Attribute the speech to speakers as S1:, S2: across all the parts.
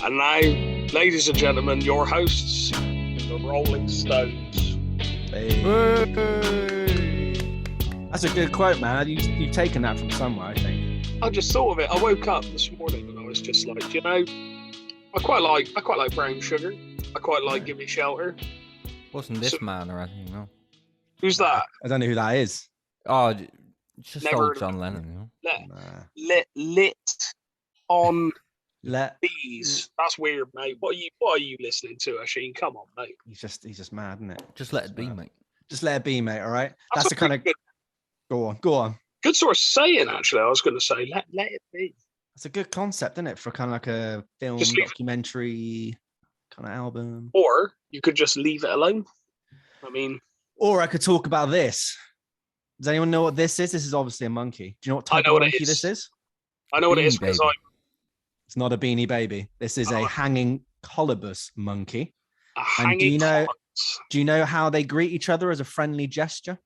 S1: And now, ladies and gentlemen, your hosts, the Rolling Stones.
S2: Hey. That's a good quote, man. You've taken that from somewhere, I think.
S1: I just thought of it. I woke up this morning and I was just like, you know, I quite like Brown Sugar. I quite like Give Me Shelter.
S3: Wasn't this man or anything, no?
S1: Who's that?
S2: I don't know who that is.
S3: Oh, just
S1: Never
S3: old John Lennon, you know?
S1: Lit on
S2: Let
S1: bees. That's weird, mate. What are you listening to, Oisin? Come on, mate.
S2: he's just mad, isn't it?
S3: Just let it be, mate.
S2: Just let it be, mate. All right.
S1: That's
S2: the kind of
S1: good,
S2: go on.
S1: good sort of saying. Actually, I was going to say let it be.
S2: That's a good concept, isn't it, for kind of like a film
S1: Just leave it.
S2: documentary kind of album.
S1: Or you could just leave it alone. I mean,
S2: Or I could talk about this. Does anyone know what this is? This is obviously a monkey. Do you know what type
S1: know
S2: of
S1: what it
S2: monkey
S1: is.
S2: this is?
S1: I know what it is
S3: Beanie
S1: because
S3: Baby.
S2: It's not a beanie baby. This is a
S1: Oh.
S2: hanging colobus monkey.
S1: a
S2: And do you
S1: hanging
S2: know-
S1: cards.
S2: Do you know how they greet each other as a friendly gesture?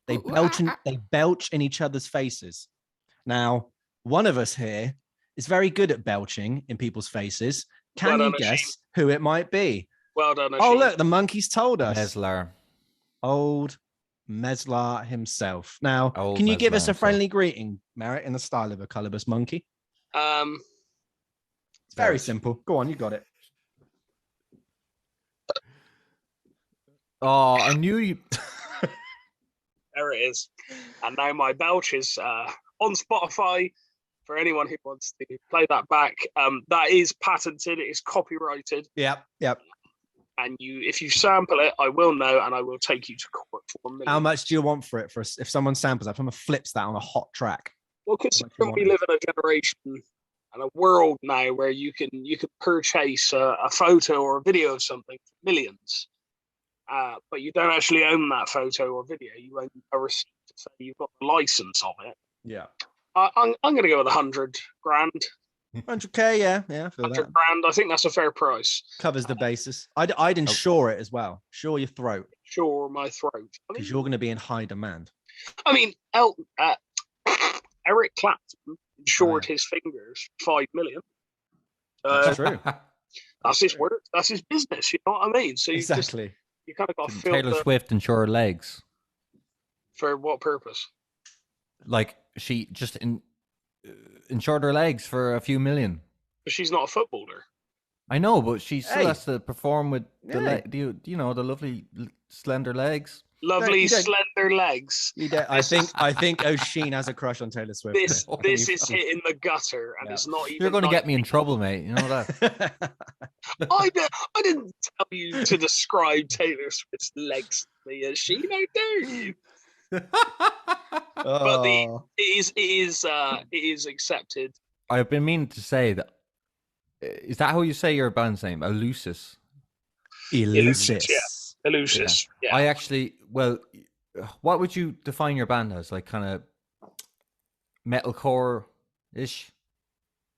S2: They belch in each other's faces. Now, one of us here is very good at belching in people's faces. Can
S1: Well
S2: you
S1: done,
S2: guess who it might be?
S1: Well done,
S2: Oh,
S1: Oisin.
S2: look, the monkey's told us.
S3: Meslar.
S2: Old Meslar himself. Now,
S3: Old
S2: can you give
S3: Meslar
S2: us a
S3: himself.
S2: friendly greeting, Merritt, in the style of a colobus monkey? It's very
S3: Belch.
S2: simple. Go on, you got it.
S3: Oh, I knew you.
S1: There it is. And now my belch is on Spotify for anyone who wants to play that back. That is patented. It is copyrighted.
S2: Yep.
S1: And if you sample it, I will know, and I will take you to court for $1 million.
S2: How much do you want for it? If someone samples that, if someone flips that on a hot track?
S1: Well,
S2: much you
S1: considering we
S2: want?
S1: live in a generation and a world now where you can purchase a photo or a video of something for millions, but you don't actually own that photo or video. You own a receipt to say you've got the license of it.
S2: Yeah.
S1: I'm going to go with $100 grand.
S2: 100K, yeah, I feel
S1: 100
S2: that.
S1: grand. I think that's a fair price.
S2: Covers the basis. I'd insure it as well. Insure your throat,
S1: Sure, my throat.
S2: because you're going to be in high demand.
S1: I mean, Eric Clapton insured his fingers for $5 million.
S2: That's true.
S1: That's his work. That's his business. You know what I mean? So you
S2: Exactly.
S1: you kind of got to feel
S3: Taylor Swift insure her legs.
S1: for what purpose?
S3: Like, she just insured her legs for a few million.
S1: But she's not a footballer.
S3: I know, but she still
S2: Hey.
S3: has to perform with the
S2: Yeah.
S3: do you know, the lovely slender legs.
S1: Lovely
S2: you don't-
S1: slender legs.
S2: I think Oisin has a crush on Taylor Swift.
S1: This is hitting the gutter, and
S2: Yeah.
S1: it's not even.
S3: You're going to get me in trouble, mate. You know that.
S1: I didn't tell you to describe Taylor Swift's legs to me as she. How dare you?
S2: Oh.
S1: It is accepted.
S3: I've been meaning to say that. Is that how you say your band's name? Elusis.
S2: Elusis.
S1: Yeah. Elusis. Yeah.
S3: I actually, well, what would you define your band as? Like kind of metalcore-ish?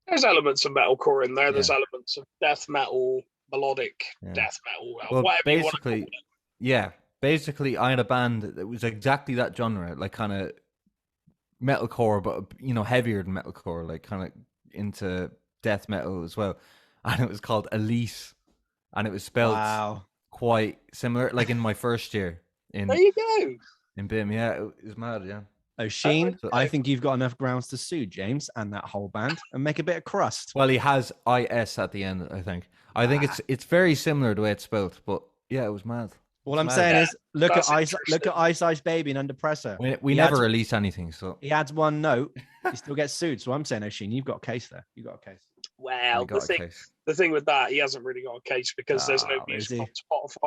S1: There's elements of metalcore in there. There's
S3: Yeah.
S1: elements of death metal, melodic
S3: Yeah.
S1: death metal,
S3: Well,
S1: whatever you want to call
S3: basically,
S1: it.
S3: yeah. Basically, I had a band that was exactly that genre, like kind of metalcore, but you know, heavier than metalcore, like kind of into death metal as well. And it was called Elise, and it was spelled
S2: Wow.
S3: quite similar, like in my first year in
S1: There you go.
S3: BIM. Yeah, it was mad. Yeah.
S2: Oisin,
S3: So-
S2: I think you've got enough grounds to sue James and that whole band and make a bit of crust.
S3: Well, he has IS at the end. I think. It's very similar the way it's spelled, but yeah, it was mad.
S2: All I'm
S3: mad.
S2: saying is, look
S1: That's
S2: at Ice
S1: interesting.
S2: Ice Baby and Under Pressure.
S3: We
S2: He
S3: never
S2: adds-
S3: release anything, so
S2: He adds one note, he still gets sued. So I'm saying, Oisin, you've got a case there. You got a case.
S1: Well,
S3: we got a case.
S1: the thing with that, he hasn't really got a case because there's no
S2: Oh,
S1: music
S2: is
S1: on
S2: he?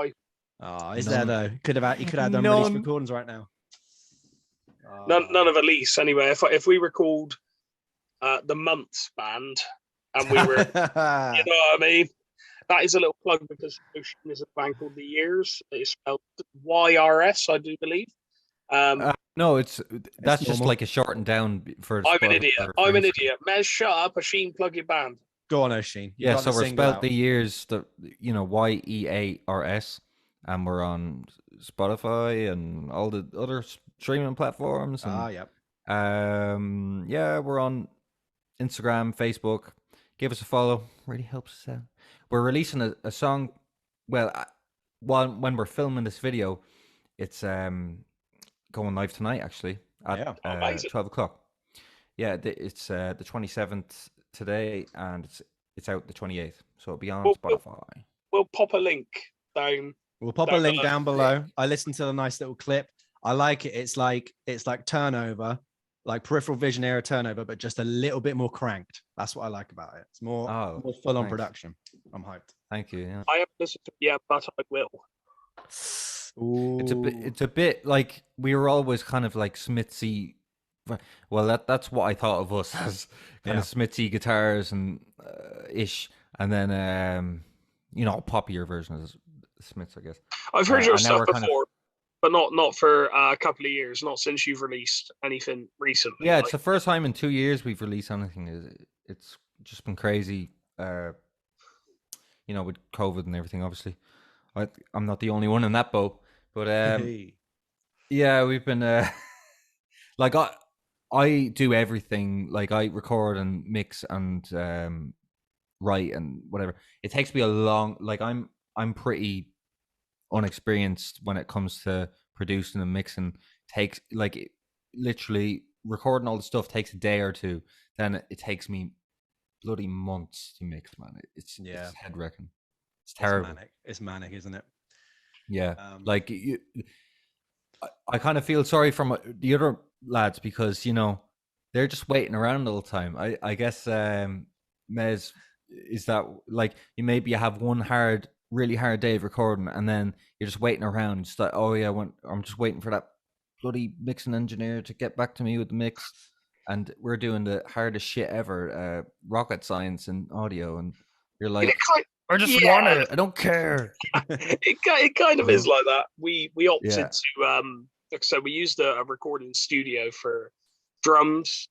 S1: Spotify.
S2: Oh, is
S3: None.
S2: there though? He could have done release
S3: None.
S2: recordings right now.
S1: None of Elise anyway. If we recalled the Months band and we were, you know what I mean? That is a little plug because Ocean is a band called The Years. It's spelled YRS, I do believe.
S3: No, that's just
S2: normal.
S3: like a shortened down for.
S1: I'm an
S3: Spotify
S1: idiot.
S3: for
S1: I'm an
S3: Instagram.
S1: idiot. Mez, shut up. Ocean, plug your band.
S2: Go on, Oisin.
S3: Yeah, so we're spelled The Years, YEARS, and we're on Spotify and all the other streaming platforms. And,
S2: Yep.
S3: yeah, we're on Instagram, Facebook. Give us a follow. Really helps us out. We're releasing a song. Well, when we're filming this video, it's going live tonight actually at 12 o'clock. Yeah, it's the 27th today, and it's out the 28th, so it'll be on Spotify.
S1: We'll pop a link down.
S2: We'll pop a link down below. I listened to the nice little clip. I like it. It's like Turnover, like Peripheral Vision era Turnover, but just a little bit more cranked. That's what I like about it. It's more full on production. I'm hyped.
S3: Thank you. Yeah.
S1: I haven't listened to it yet, but I will.
S2: Ooh.
S3: It's a bit like we were always kind of like Smithsy. Well, that's what I thought of us as kind of Smithsy guitars and ish, and then poppier version of Smiths, I guess.
S1: I've heard your stuff before, but not for a couple of years. Not since you've released anything recently.
S3: Yeah, it's the first time in 2 years we've released anything. It's just been crazy. With COVID and everything. Obviously, I'm not the only one in that boat, but yeah, we've been like I do everything. Like I record and mix and write and whatever. It takes me a long. Like I'm pretty unexperienced when it comes to producing and mixing. Takes literally recording all the stuff takes a day or two. Then it takes me bloody months to mix, man. It's head wrecking. It's terrible.
S2: It's manic, isn't it?
S3: Yeah. I kind of feel sorry from the other lads because they're just waiting around all the time. I guess Mez is that like you have one really hard day of recording and then you're just waiting around. It's like, oh yeah, I'm just waiting for that bloody mixing engineer to get back to me with the mix. And we're doing the hardest shit ever, rocket science and audio, and you're like, I just want it. I don't care.
S1: it kind of is like that. We opted to so we used a recording studio for drums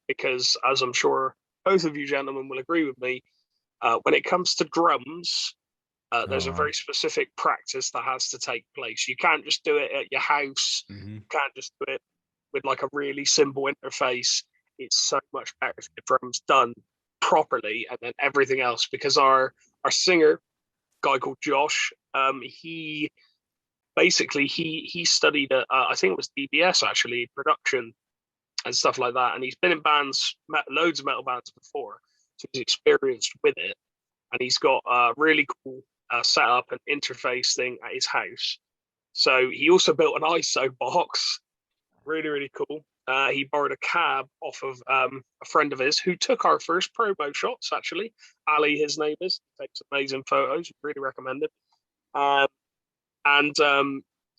S1: because, as I'm sure both of you gentlemen will agree with me, when it comes to drums, there's a very specific practice that has to take place. You can't just do it at your house.
S2: Mm-hmm.
S1: You can't just do it with like a really simple interface. It's so much better if the drums done properly and then everything else, because our singer, guy called Josh, he studied at I think it was DBS actually, production and stuff like that, and he's been in bands, loads of metal bands before, so he's experienced with it, and he's got a really cool setup and interface thing at his house. So he also built an ISO box. Really, really cool. He borrowed a cab off of a friend of his who took our first promo shots, actually. Ali, his name is. Takes amazing photos. Really recommend it. And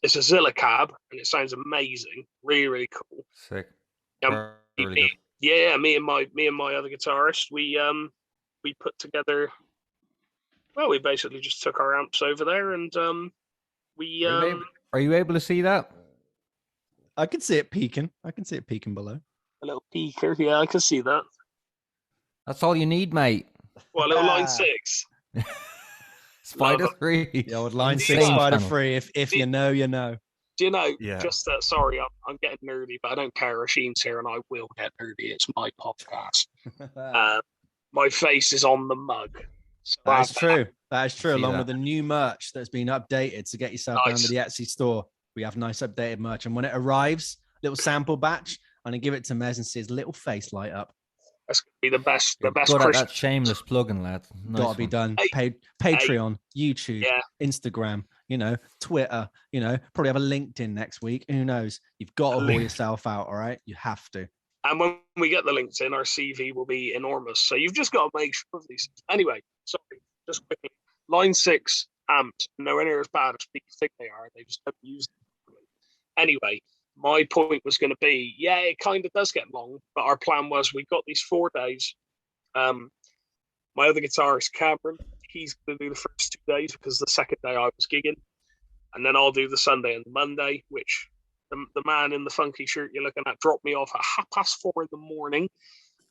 S1: it's a Zilla cab, and it sounds amazing. Really, really cool.
S3: Sick.
S1: Me and my other guitarist, we put together. Well, we basically just took our amps over there, and we.
S3: Are you able to see that?
S2: I can see it peeking. Below.
S1: A little peeker. Yeah, I can see that.
S3: That's all you need, mate.
S1: Well, a little line 6.
S3: Spider 3.
S2: Yeah, with line 6, Spider 3. If you know, you know.
S1: Do you know?
S3: Yeah.
S1: Just sorry, I'm getting nerdy, but I don't care. Rasheen's here, and I will get nerdy. It's my podcast. My face is on the mug. So
S2: That's true. That is true. Along
S3: that.
S2: with the new merch that's been updated, to get yourself down to the Etsy store. We have nice updated merch, and when it arrives, little sample batch, I'm gonna give it to Mez and see his little face light up.
S1: That's gonna be the best. The best.
S3: Good at that shameless plugging, lad. Nice
S2: Gotta be done. Patreon, YouTube, Instagram, Twitter. Probably have a LinkedIn next week. Who knows? You've got to haul yourself out. All right, you have to.
S1: And when we get the LinkedIn, our CV will be enormous. So you've just got to make sure of these. Anyway, sorry, just quickly. Line 6 amps, nowhere near as bad as people think they are. They just don't use them. Anyway, my point was going to be, it kind of does get long, but our plan was we got these 4 days. My other guitarist, Cameron, he's going to do the first 2 days because the second day I was gigging. And then I'll do the Sunday and the Monday, which the man in the funky shirt you're looking at dropped me off at 4:30 in the morning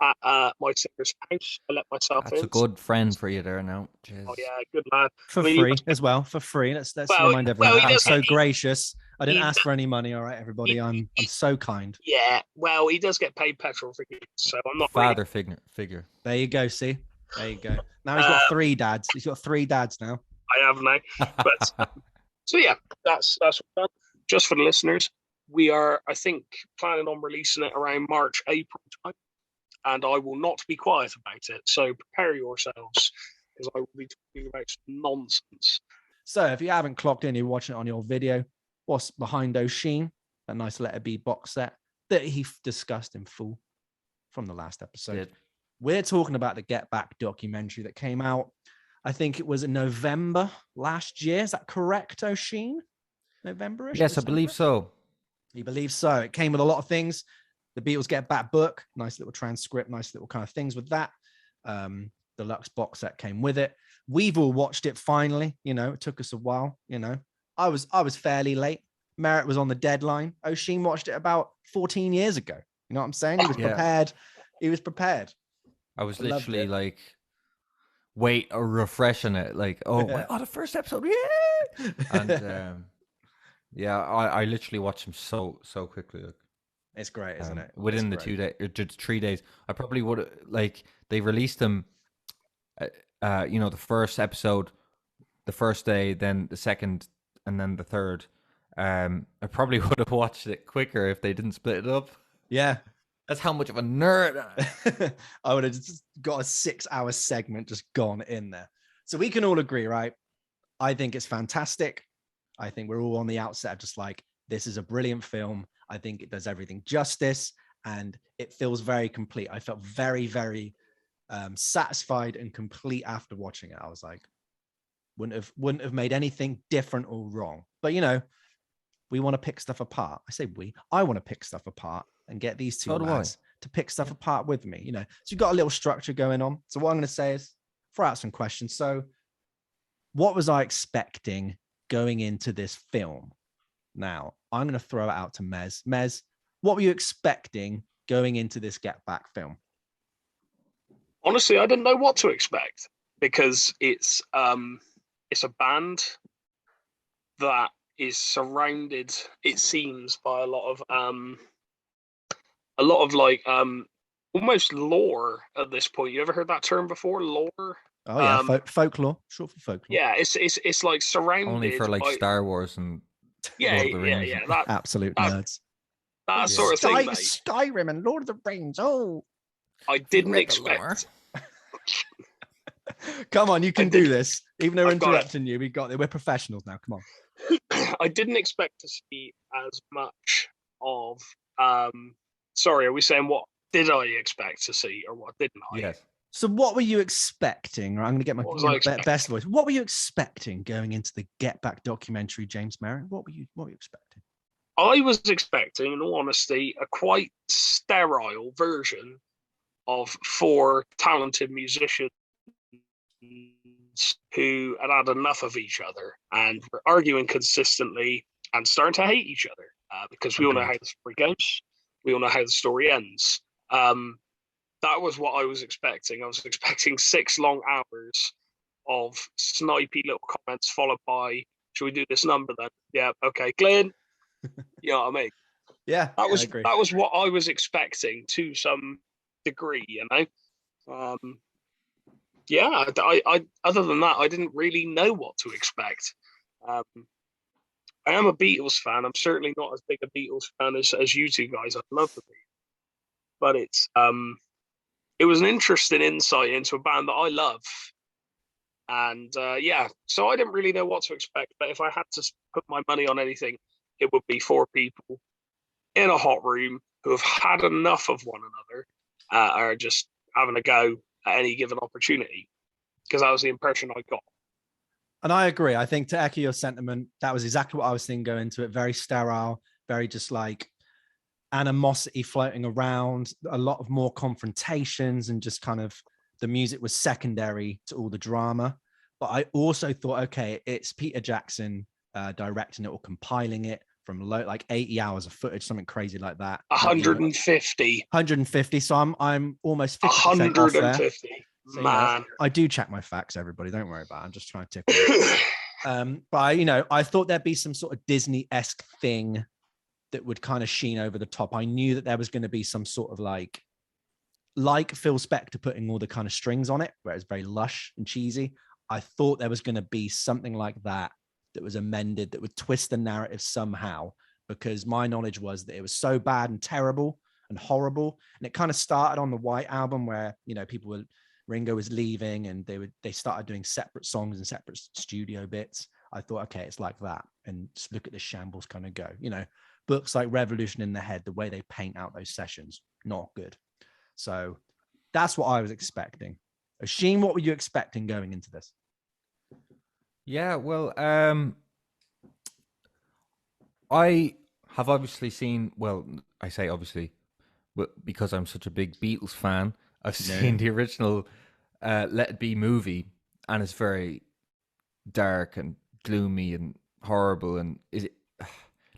S1: at my singer's house. I let myself in.
S3: That's a good friend for you there now. Cheers.
S1: Oh, yeah, good lad.
S2: For free as well, for free. Let's remind everyone. I'm so gracious. I didn't ask for any money, all right, everybody. I'm so kind.
S1: Yeah, well, he does get paid petrol for gigs, so I'm not
S3: Father figure.
S2: There you go, see? There you go. Now he's got 3 dads. He's got 3 dads now.
S1: I have now. But so yeah, that's what I've done. Just for the listeners, we are, I think, planning on releasing it around March, April time, and I will not be quiet about it. So prepare yourselves, because I will be talking about some nonsense.
S2: So if you haven't clocked in, you're watching it on your video. What's behind Oisin? A nice Letter B box set that he discussed in full from the last episode.
S3: Did.
S2: We're talking about the Get Back documentary that came out. I think it was in November last year. Is that correct, Oisin? November-ish?
S3: Yes, I believe so.
S2: He believes so. It came with a lot of things. The Beatles Get Back book, nice little transcript, nice little kind of things with that. Deluxe box set came with it. We've all watched it finally. You know, it took us a while. You know, I was fairly late. Merritt was on the deadline. Oisin watched it about 14 years ago. You know what I'm saying? He was prepared. He was prepared.
S3: I was literally like, refreshing it. Like, oh my God, the first episode, yeah. And yeah, I literally watched him so quickly. Like,
S2: it's great, isn't it?
S3: Within the 2 days, or just 3 days, I probably would have, like, they released them. You know, the first episode, the first day, then the second, and then the third. I probably would have watched it quicker if they didn't split it up.
S2: Yeah.
S3: That's how much of a nerd
S2: I would have just got a 6-hour segment just gone in there. So we can all agree, right? I think it's fantastic. I think we're all on the outset of just like, this is a brilliant film. I think it does everything justice and it feels very complete. I felt very, very satisfied and complete after watching it. I was like, wouldn't have made anything different or wrong. But you know, we want to pick stuff apart. I want to pick stuff apart and get these two lads to pick stuff apart with me. You know, so you've got a little structure going on. So what I'm going to say is throw out some questions. So what was I expecting going into this film? Now I'm going to throw it out to Mez. Mez, what were you expecting going into this Get Back film?
S1: Honestly, I didn't know what to expect because it's a band that is surrounded, it seems, by a lot of like almost lore at this point. You ever heard that term before? Lore?
S2: Oh yeah, folklore, short for folklore.
S1: Yeah, it's like surrounded
S3: only for like
S1: by...
S3: Star Wars and
S1: yeah,
S3: Lord of the Rings.
S1: yeah, that
S2: absolute nerds.
S1: That sort of thing. Mate.
S2: Skyrim and Lord of the Rings. Oh,
S1: I didn't expect.
S2: Come on, you can do this. Even though we're interrupting you, we're professionals now. Come on.
S1: I didn't expect to see as much of. Sorry, are we saying what did I expect to see or what didn't I?
S3: Yes.
S2: So what were you expecting? I'm going to get my best voice. What were you expecting going into the Get Back documentary, James Merritt? What were you expecting?
S1: I was expecting, in all honesty, a quite sterile version of 4 talented musicians who had enough of each other and were arguing consistently and starting to hate each other because we all know how the story goes. We all know how the story ends. That was what I was expecting. I was expecting 6 long hours of snipey little comments followed by, should we do this number then? Yeah, okay, Glenn. You know what I mean?
S2: Yeah,
S1: that was what I was expecting to some degree, you know. Yeah, I other than that, I didn't really know what to expect. I am a Beatles fan. I'm certainly not as big a Beatles fan as you two guys. I love the Beatles, but it was an interesting insight into a band that I love. And yeah, so I didn't really know what to expect. But if I had to put my money on anything, it would be 4 people in a hot room who have had enough of one another, are just having a go at any given opportunity. Because that was the impression I got.
S2: And I agree. I think to echo your sentiment, that was exactly what I was thinking going into it. Very sterile, very just like animosity floating around, a lot of more confrontations and just kind of the music was secondary to all the drama. But I also thought, okay, it's Peter Jackson directing it or compiling it from like 80 hours of footage, something crazy like that.
S1: 150.
S2: 150. So I'm almost 50%
S1: 150.
S2: off there. So,
S1: man,
S2: I do check my facts, everybody. Don't worry about it. I'm just trying to tickle. But I thought there'd be some sort of Disney-esque thing that would kind of sheen over the top. I knew that there was going to be some sort of like like Phil Spector putting all the kind of strings on it, where it's very lush and cheesy. I thought there was going to be something like that was amended that would twist the narrative somehow, because my knowledge was that it was so bad and terrible and horrible. And it kind of started on the White Album where, you know, Ringo was leaving and they started doing separate songs and separate studio bits. I thought, okay, it's like that. And just look at the shambles kind of go, you know, books like Revolution in the Head, the way they paint out those sessions, not good. So that's what I was expecting. Oisin, what were you expecting going into this?
S3: Yeah, well, I have obviously seen, well, I say obviously, but because I'm such a big Beatles fan, I've seen the original Let It Be movie, and it's very dark and gloomy and horrible, and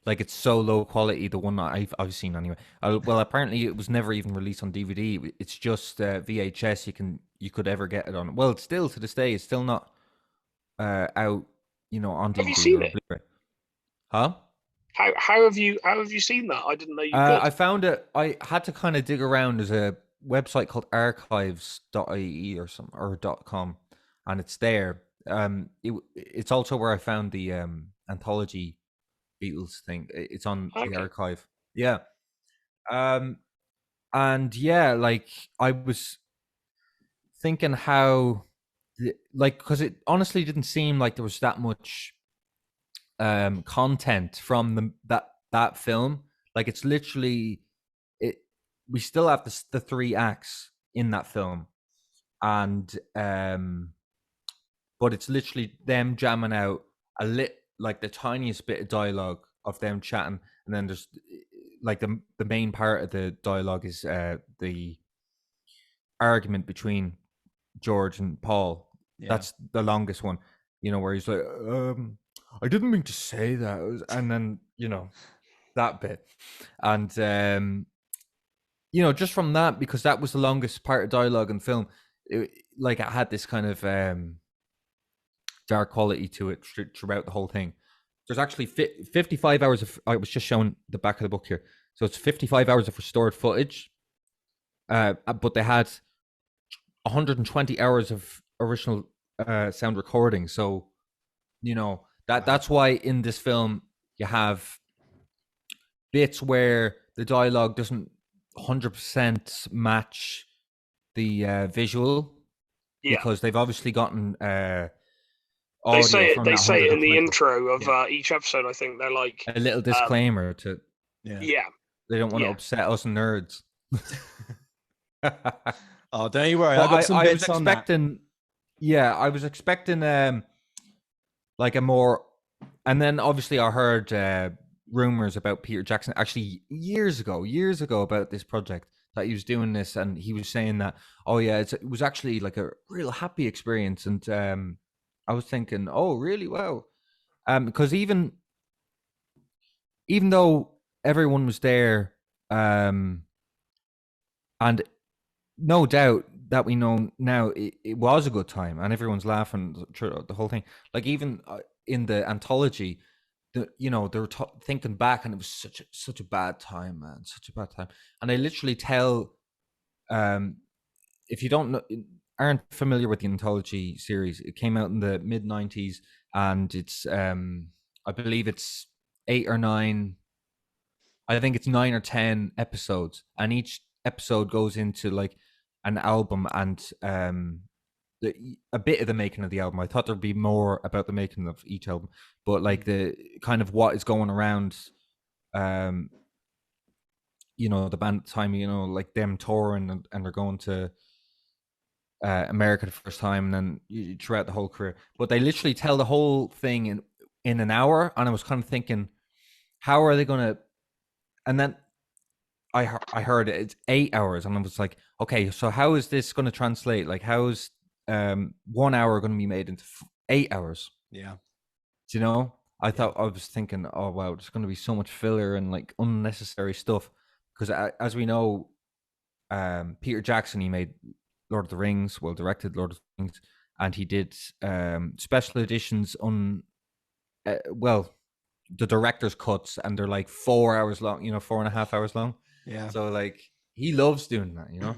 S3: like it's so low quality. The one that I've seen anyway. Well, apparently it was never even released on DVD. It's just VHS. You could ever get it on. Well, it's still to this day. It's still not out. You know, on DVD.
S1: Have you seen it?
S3: Blu-ray. Huh?
S1: How have you seen that? I didn't know you could.
S3: I found it. I had to kind of dig around. There's a website called archives.ie or .com, and it's there. It's also where I found the anthology Beatles thing. It's on the archive. Yeah. And yeah, like I was thinking how, like, because it honestly didn't seem like there was that much content from that film. Like it's literally we still have the 3 acts in that film, and but it's literally them jamming out like the tiniest bit of dialogue of them chatting, and then there's like the main part of the dialogue is the argument between George and Paul. Yeah. That's the longest one, you know, where he's like, I didn't mean to say that, and then, you know, that bit, and you know, just from that, because that was the longest part of dialogue in the film, it had this kind of dark quality to it throughout the whole thing. There's actually 55 hours of, I was just showing the back of the book here, so it's 55 hours of restored footage, but they had 120 hours of original sound recording. So, you know, that's why in this film you have bits where the dialogue doesn't 100% match the visual, because they've obviously gotten
S1: they say it in the intro of each episode. I think they're like
S3: a little disclaimer to
S1: they
S3: don't want to upset us nerds.
S2: Oh, don't you worry. I got some bits on that.
S3: I was expecting like a more, and then obviously I heard rumors about Peter Jackson actually years ago about this project, that he was doing this, and he was saying that, oh yeah, it was actually like a real happy experience, and I was thinking, oh really? Wow. Because even though everyone was there, and no doubt that we know now it was a good time and everyone's laughing through the whole thing, like even in the anthology, you know, they were thinking back, and it was such a bad time, man, such a bad time. And they literally tell, if you aren't familiar with the anthology series, it came out in the mid-90s, and it's I believe it's 8 or 9, I think it's 9 or 10 episodes, and each episode goes into like an album and a bit of the making of the album. I thought there'd be more about the making of each album, but like the kind of what is going around, you know, the band at the time, you know, like them touring and they're going to America the first time, and then throughout the whole career. But they literally tell the whole thing in an hour, and I was kind of thinking, how are they going to? And then I heard it's 8 hours, and I was like, okay, so how is this going to translate? Like, how is 1 hour going to be made into 8 hours?
S2: Yeah.
S3: Do you know? I was thinking, oh wow, there's going to be so much filler and like unnecessary stuff, because as we know, Peter Jackson, he made Lord of the Rings, directed Lord of the Rings, and he did special editions on the director's cuts, and they're like 4 hours long, you know, 4.5 hours long.
S2: Yeah.
S3: So like he loves doing that, you know.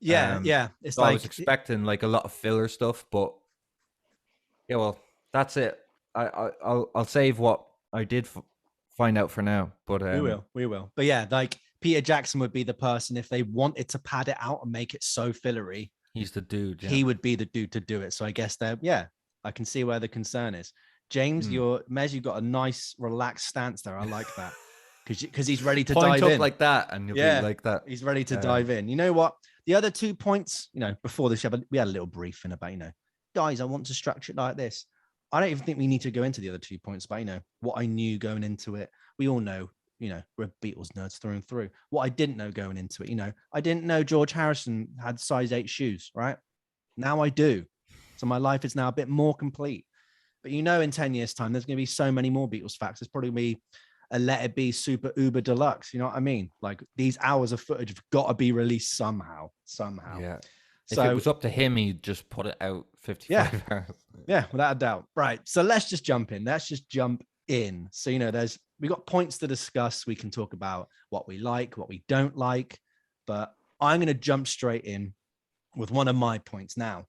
S2: Yeah. It's
S3: So I
S2: like
S3: was expecting like a lot of filler stuff, but yeah, well, that's it. I'll save what I did find out for now. But
S2: we will. But yeah, like Peter Jackson would be the person if they wanted to pad it out and make it so fillery.
S3: he's the dude. Yeah.
S2: He would be the dude to do it. So I guess I can see where the concern is. James, Mez, you've got a nice relaxed stance there. I like that. Because he's ready to
S3: Point
S2: dive
S3: up
S2: in
S3: like that, and you'll be like that.
S2: He's ready to dive in. You know what? The other 2 points, before the show, we had a little briefing about, guys, I want to structure it like this. I don't even think we need to go into the other 2 points, but what I knew going into it. We all know, we're Beatles nerds through and through. What I didn't know going into it, I didn't know George Harrison had size 8 shoes, right? Now I do. So my life is now a bit more complete. But in 10 years' time, there's going to be so many more Beatles facts. There's probably going to be a Let It Be super uber deluxe. You know what I mean? Like these hours of footage have got to be released somehow.
S3: Yeah.
S2: So,
S3: if it was up to him, he'd just put it out 55 hours.
S2: Yeah, without a doubt. Right. So let's just jump in. So, we got points to discuss. We can talk about what we like, what we don't like, but I'm going to jump straight in with one of my points now.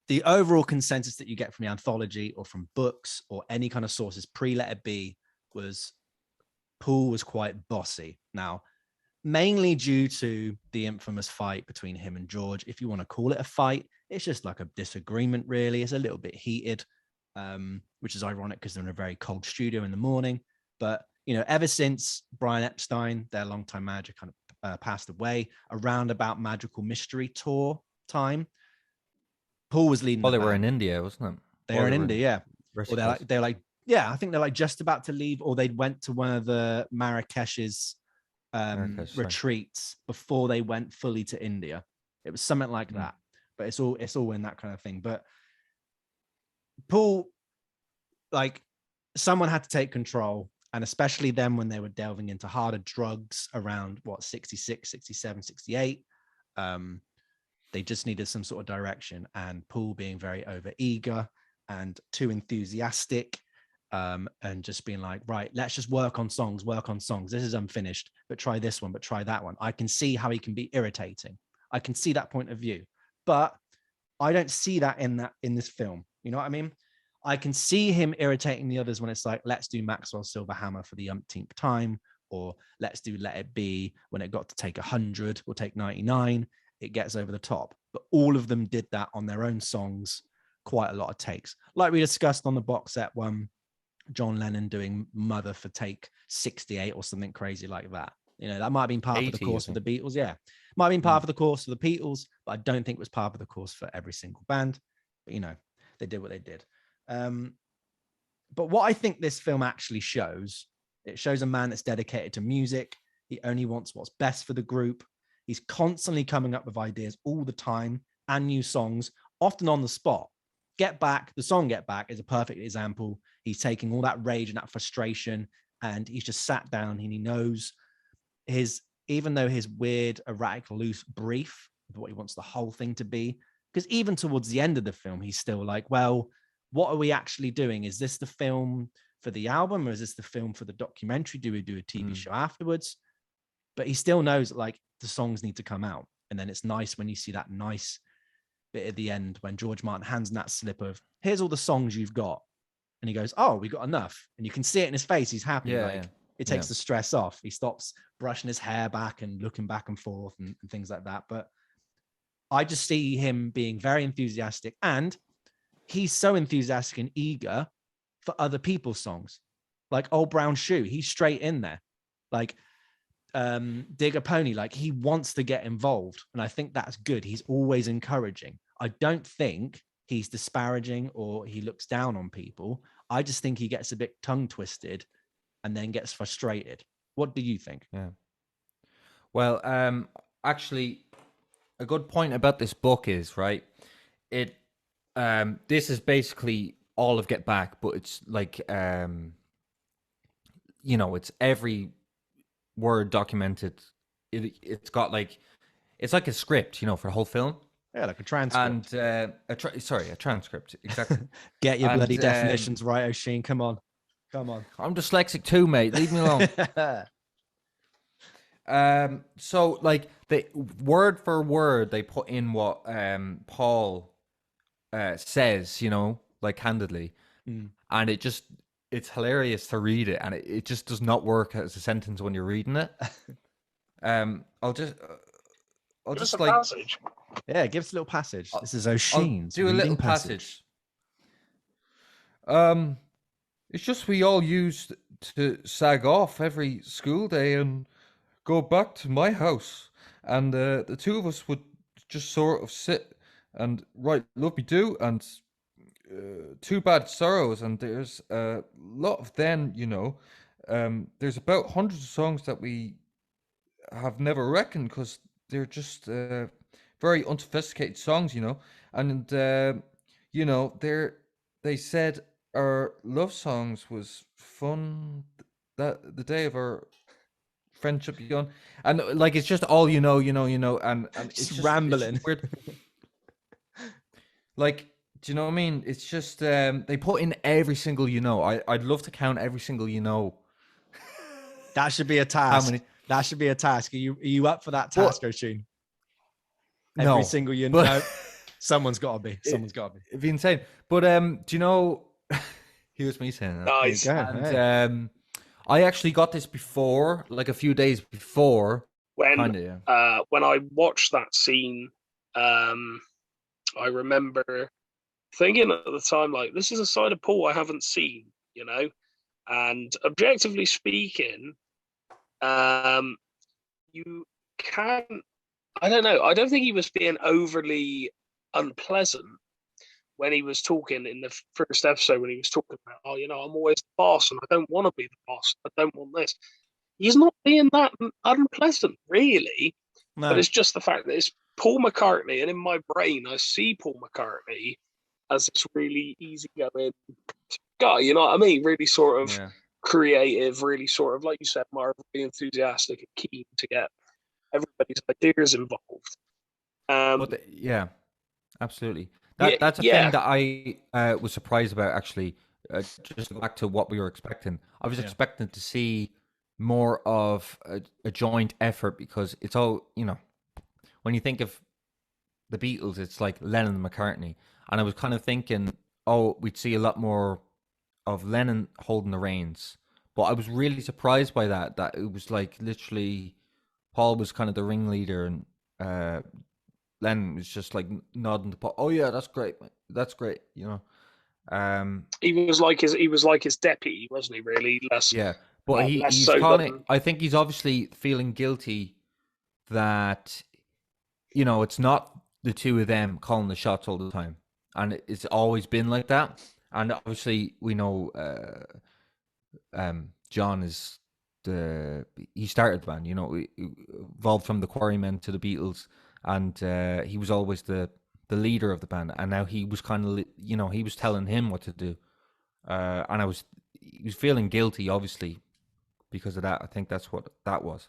S2: The overall consensus that you get from the anthology or from books or any kind of sources pre-Let It Be was Paul was quite bossy. Now, mainly due to the infamous fight between him and George. If you want to call it a fight, it's just like a disagreement, really. It's a little bit heated, which is ironic because they're in a very cold studio in the morning. But, ever since Brian Epstein, their longtime manager, kind of passed away, around about Magical Mystery Tour time, Paul was leading.
S3: Well, they were in India, wasn't it?
S2: They were in India, yeah. Or they're like, I think they're like just about to leave, or they went to one of the Marrakesh's retreats before they went fully to India. It was something like that. But it's all in that kind of thing. But Paul, like, someone had to take control, and especially then when they were delving into harder drugs around 66, 67, 68. They just needed some sort of direction, and Paul being very over eager and too enthusiastic, and just being like, right, let's just work on songs. This is unfinished, but try this one, but try that one. I can see how he can be irritating. I can see that point of view, but I don't see that in this film. You know what I mean? I can see him irritating the others when it's like, let's do Maxwell Silverhammer for the umpteenth time, or let's do Let It Be when it got to take 100 or take 99. It gets over the top. But all of them did that on their own songs, quite a lot of takes. Like we discussed on the box set one, John Lennon doing Mother for take 68 or something crazy like that. That might have been part of the course for the Beatles. Yeah. Might have been part of the course for the Beatles, but I don't think it was part of the course for every single band. But, they did what they did. But what I think this film actually shows, it shows a man that's dedicated to music. He only wants what's best for the group. He's constantly coming up with ideas all the time and new songs, often on the spot. The song Get Back is a perfect example. He's taking all that rage and that frustration, and he's just sat down and he knows even though his weird, erratic, loose brief of what he wants the whole thing to be, because even towards the end of the film, he's still like, well, what are we actually doing? Is this the film for the album, or is this the film for the documentary? Do we do a TV show afterwards? But he still knows like the songs need to come out. And then it's nice when you see that nice bit at the end when George Martin hands him that slip of, here's all the songs you've got. And he goes, oh, we got enough. And you can see it in his face. He's happy. It takes the stress off. He stops brushing his hair back and looking back and forth and things like that. But I just see him being very enthusiastic, and he's so enthusiastic and eager for other people's songs. Like Old Brown Shoe, he's straight in there. Like Dig a Pony, like he wants to get involved. And I think that's good. He's always encouraging. I don't think he's disparaging or he looks down on people. I just think he gets a bit tongue twisted and then gets frustrated. What do you think?
S3: Yeah. Well, actually, a good point about this book is, right, this is basically all of Get Back, but it's like, it's every word documented. It's got like, it's like a script, for the whole film.
S2: Yeah, like a transcript.
S3: And a transcript, exactly.
S2: Get your bloody definitions right, Oisin. Come on.
S3: I'm dyslexic too, mate. Leave me alone. So like they word for word they put in what Paul says, like candidly, and it's hilarious to read it, and it just does not work as a sentence when you're reading it. I'll
S1: Give us
S3: just
S1: a
S3: like
S1: passage.
S2: Yeah, give us a little passage. This is
S3: I'll
S2: Oisin's
S3: do a
S2: reading
S3: little passage. It's just we all used to sag off every school day and go back to my house, and the two of us would just sort of sit and write "Love Me Do" and "Two Bad Sorrows," and there's a lot of then, there's about hundreds of songs that we have never reckoned because they're just very unsophisticated songs, and they said our love songs was fun that the day of our friendship begun, and like it's just all and it's
S2: Just
S3: just
S2: rambling.
S3: it's weird. Like, do you know what I mean? It's just they put in every single I'd love to count every single
S2: That should be a task.
S3: How many?
S2: That should be a task. Are you up for that task, Oisin?
S3: No,
S2: Every single
S3: but
S2: someone's got to be. Someone's got to be.
S3: it'd be insane. But do you know? Here's me saying that.
S1: Nice.
S3: And I actually got this before, like a few days before.
S1: When I watched that scene, I remember thinking at the time, like, this is a side of Paul I haven't seen, and objectively speaking, you can't, I don't know, I don't think he was being overly unpleasant when he was talking in the first episode, when he was talking about, I'm always the boss and I don't want to be the boss. I don't want this. He's not being that unpleasant, really. No. But it's just the fact that it's Paul McCartney, and in my brain, I see Paul McCartney as this really easygoing guy, you know what I mean? Really sort of creative, really sort of, like you said, Marv, really enthusiastic and keen to get everybody's ideas involved.
S3: Absolutely. That's a thing that I was surprised about, actually. Just back to what we were expecting. I was expecting to see more of a joint effort, because it's all, when you think of the Beatles, it's like Lennon and McCartney. And I was kind of thinking, we'd see a lot more of Lennon holding the reins. But I was really surprised by that it was like literally Paul was kind of the ringleader, and Lennon was just like nodding to Paul. Oh yeah, that's great. That's great. He
S1: was like his deputy, wasn't he? Really less.
S3: Yeah, but he's kind of. I think he's obviously feeling guilty that it's not the two of them calling the shots all the time, and it's always been like that. And obviously, we know John is he started the band. He evolved from the Quarrymen to the Beatles. And he was always the leader of the band, and now he was kind of, he was telling him what to do, and he was feeling guilty, obviously, because of that. I think that's what that was.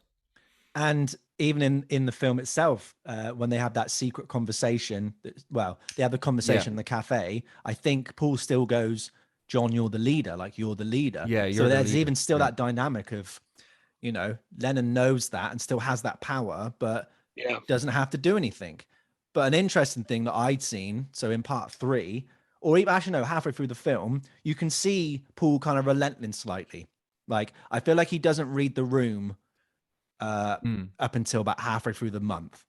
S2: And even in the film itself, when they have that secret conversation, they have the conversation in the cafe. I think Paul still goes, "John, you're the leader. Like, you're the leader."
S3: Yeah.
S2: So there's even still that dynamic of, Lennon knows that and still has that power, but doesn't have to do anything. But an interesting thing that I'd seen, so in part 3, or even actually no, halfway through the film, you can see Paul kind of relenting slightly. Like, I feel like he doesn't read the room up until about halfway through the month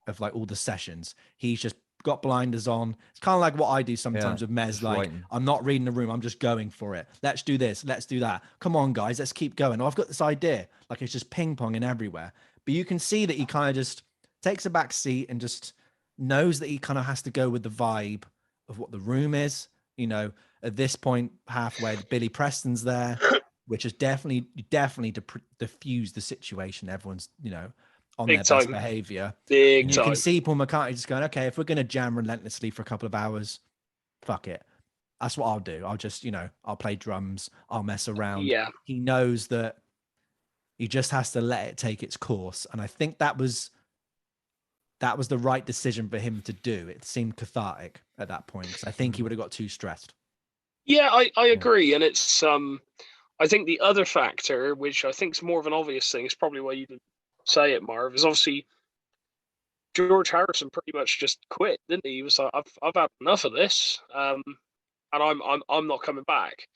S2: of like all the sessions. He's just got blinders on. It's kind of like what I do sometimes with Mez. Like, writing. I'm not reading the room. I'm just going for it. Let's do this. Let's do that. Come on, guys. Let's keep going. Oh, I've got this idea. Like, it's just ping ponging everywhere. But you can see that he kind of just takes a back seat and just knows that he kind of has to go with the vibe of what the room is. At this point, halfway, Billy Preston's there, which is definitely diffuse the situation. Everyone's, on
S1: Big
S2: their
S1: time.
S2: Best behavior.
S1: Big
S2: and
S1: time.
S2: You can see Paul McCartney just going, okay, if we're going to jam relentlessly for a couple of hours, fuck it. That's what I'll do. I'll just, I'll play drums. I'll mess around.
S1: Yeah.
S2: He knows that he just has to let it take its course. And I think that was the right decision for him to do. It seemed cathartic at that point, because I think he would have got too stressed.
S1: Yeah, I agree. And it's, I think the other factor, which I think is more of an obvious thing, is probably why you didn't say it, Marv, is obviously George Harrison pretty much just quit, didn't he? He was like, I've had enough of this, and I'm not coming back.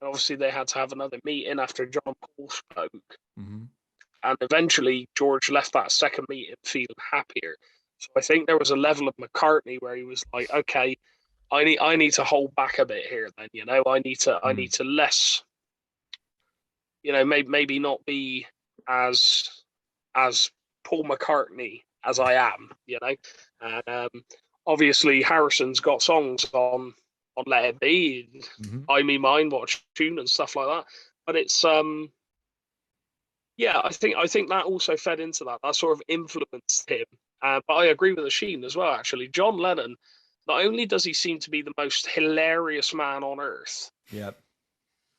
S1: And obviously, they had to have another meeting after John Paul spoke, and eventually George left that second meeting feeling happier. So I think there was a level of McCartney where he was like, okay, I need to hold back a bit here. Then I need to less, maybe not be as Paul McCartney as I am, and obviously Harrison's got songs on Let It Be, I Me Mine, Watch Tune, and stuff like that. But it's I think that also fed into that sort of influenced him. But I agree with Oisin as well. Actually, John Lennon, not only does he seem to be the most hilarious man on earth,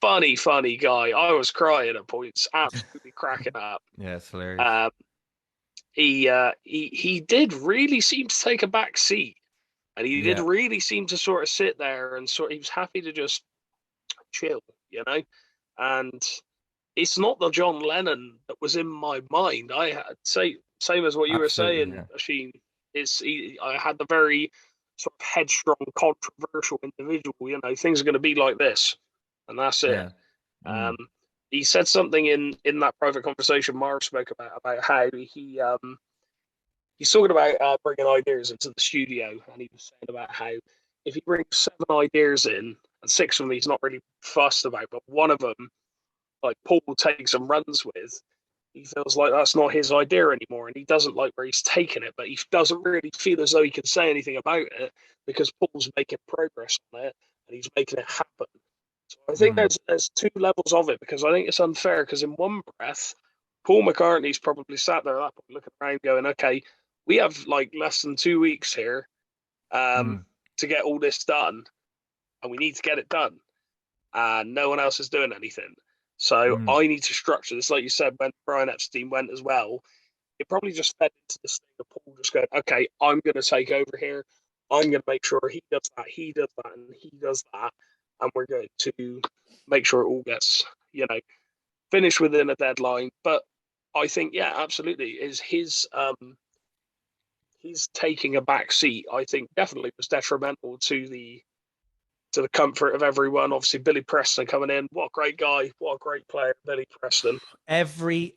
S1: funny guy. I was crying at points, absolutely cracking up.
S3: Yeah, it's hilarious.
S1: He did really seem to take a back seat, and he did really seem to sort of sit there and he was happy to just chill, and it's not the John Lennon that was in my mind. I had same as what you were saying, Oisin. I had the very sort of headstrong, controversial individual. Things are going to be like this, and that's it. He said something in that private conversation Marv spoke about how he's talking about bringing ideas into the studio, and he was saying about how if he brings 7 ideas in, and 6 of them he's not really fussed about, but one of them, like Paul takes and runs with, he feels like that's not his idea anymore, and he doesn't like where he's taken it, but he doesn't really feel as though he can say anything about it because Paul's making progress on it, and he's making it happen. So I think there's 2 levels of it, because I think it's unfair, because in one breath, Paul McCartney's probably sat there at that point looking around going, okay, we have like less than 2 weeks here to get all this done, and we need to get it done, and no one else is doing anything. So I need to structure this. Like you said, when Brian Epstein went as well, it probably just fed into this thing of Paul just going, okay, I'm going to take over here. I'm going to make sure he does that, and he does that. And we're going to make sure it all gets, finished within a deadline. But I think, absolutely, is his taking a back seat, I think, definitely was detrimental to the comfort of everyone. Obviously, Billy Preston coming in. What a great guy. What a great player, Billy Preston.
S2: Every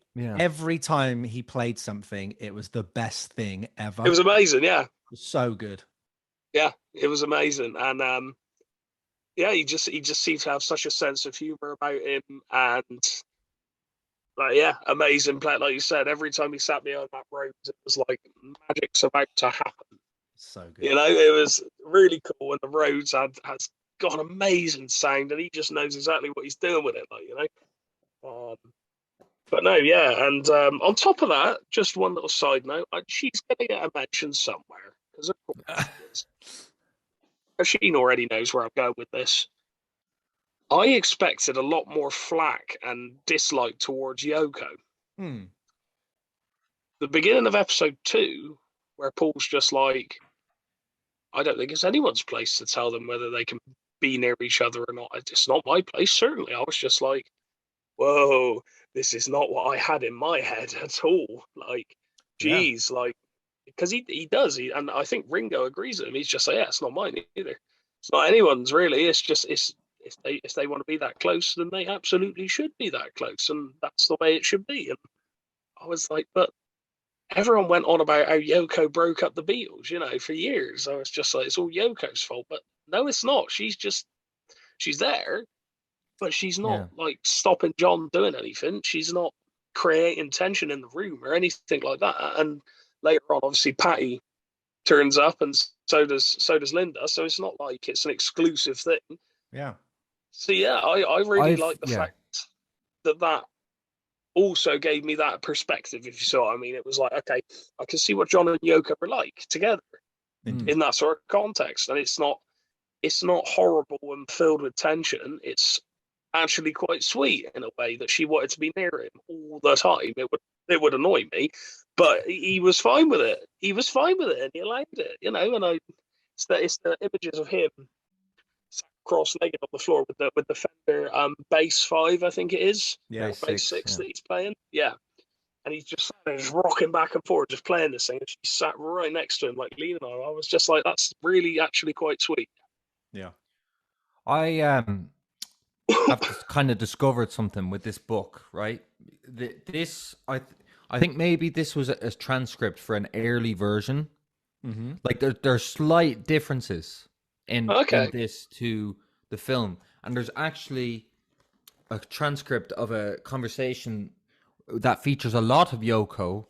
S2: time he played something, it was the best thing ever.
S1: It was amazing, yeah. It
S2: was so good.
S1: Yeah, it was amazing. And he just seemed to have such a sense of humor about him, and amazing player. Like you said, every time he sat behind that road, it was like magic's about to happen.
S2: So good.
S1: It was really cool, and the Rhodes has got an amazing sound, and he just knows exactly what he's doing with it, but no, and on top of that, just one little side note, she's going to get a mention somewhere, because of course she already knows where I'm going with this. I expected a lot more flack and dislike towards Yoko. The beginning of episode 2, where Paul's just like, I don't think it's anyone's place to tell them whether they can be near each other or not. It's not my place, certainly. I was just like, whoa, this is not what I had in my head at all. Geez, because he does. And I think Ringo agrees with him. He's just like, it's not mine either. It's not anyone's, really. It's just, if they want to be that close, then they absolutely should be that close. And that's the way it should be. And I was like, but everyone went on about how Yoko broke up the Beatles, for years. I was just like, it's all Yoko's fault. But no, it's not. She's there, but she's not stopping John doing anything. She's not creating tension in the room or anything like that. And later on, obviously, Patty turns up, and so does Linda. So it's not like it's an exclusive thing.
S2: Yeah.
S1: So I really like the fact that also gave me that perspective, if you saw what I mean. It was like, okay, I can see what John and Yoko are like together in that sort of context. And it's not horrible and filled with tension. It's actually quite sweet in a way that she wanted to be near him all the time. It would annoy me, but he was fine with it. He was fine with it, and he allowed it, and it's the images of him cross-legged on the floor with the Fender bass 5, I think it is.
S2: Yeah,
S1: bass 6 that he's playing. Yeah, and he's just rocking back and forth, just playing this thing. And she sat right next to him, like leaning on him. I was just like, that's really actually quite sweet.
S2: Yeah.
S3: I have kind of discovered something with this book, right? I think maybe this was a transcript for an early version.
S2: Mm-hmm.
S3: Like there's slight differences in this to the film, and there's actually a transcript of a conversation that features a lot of Yoko.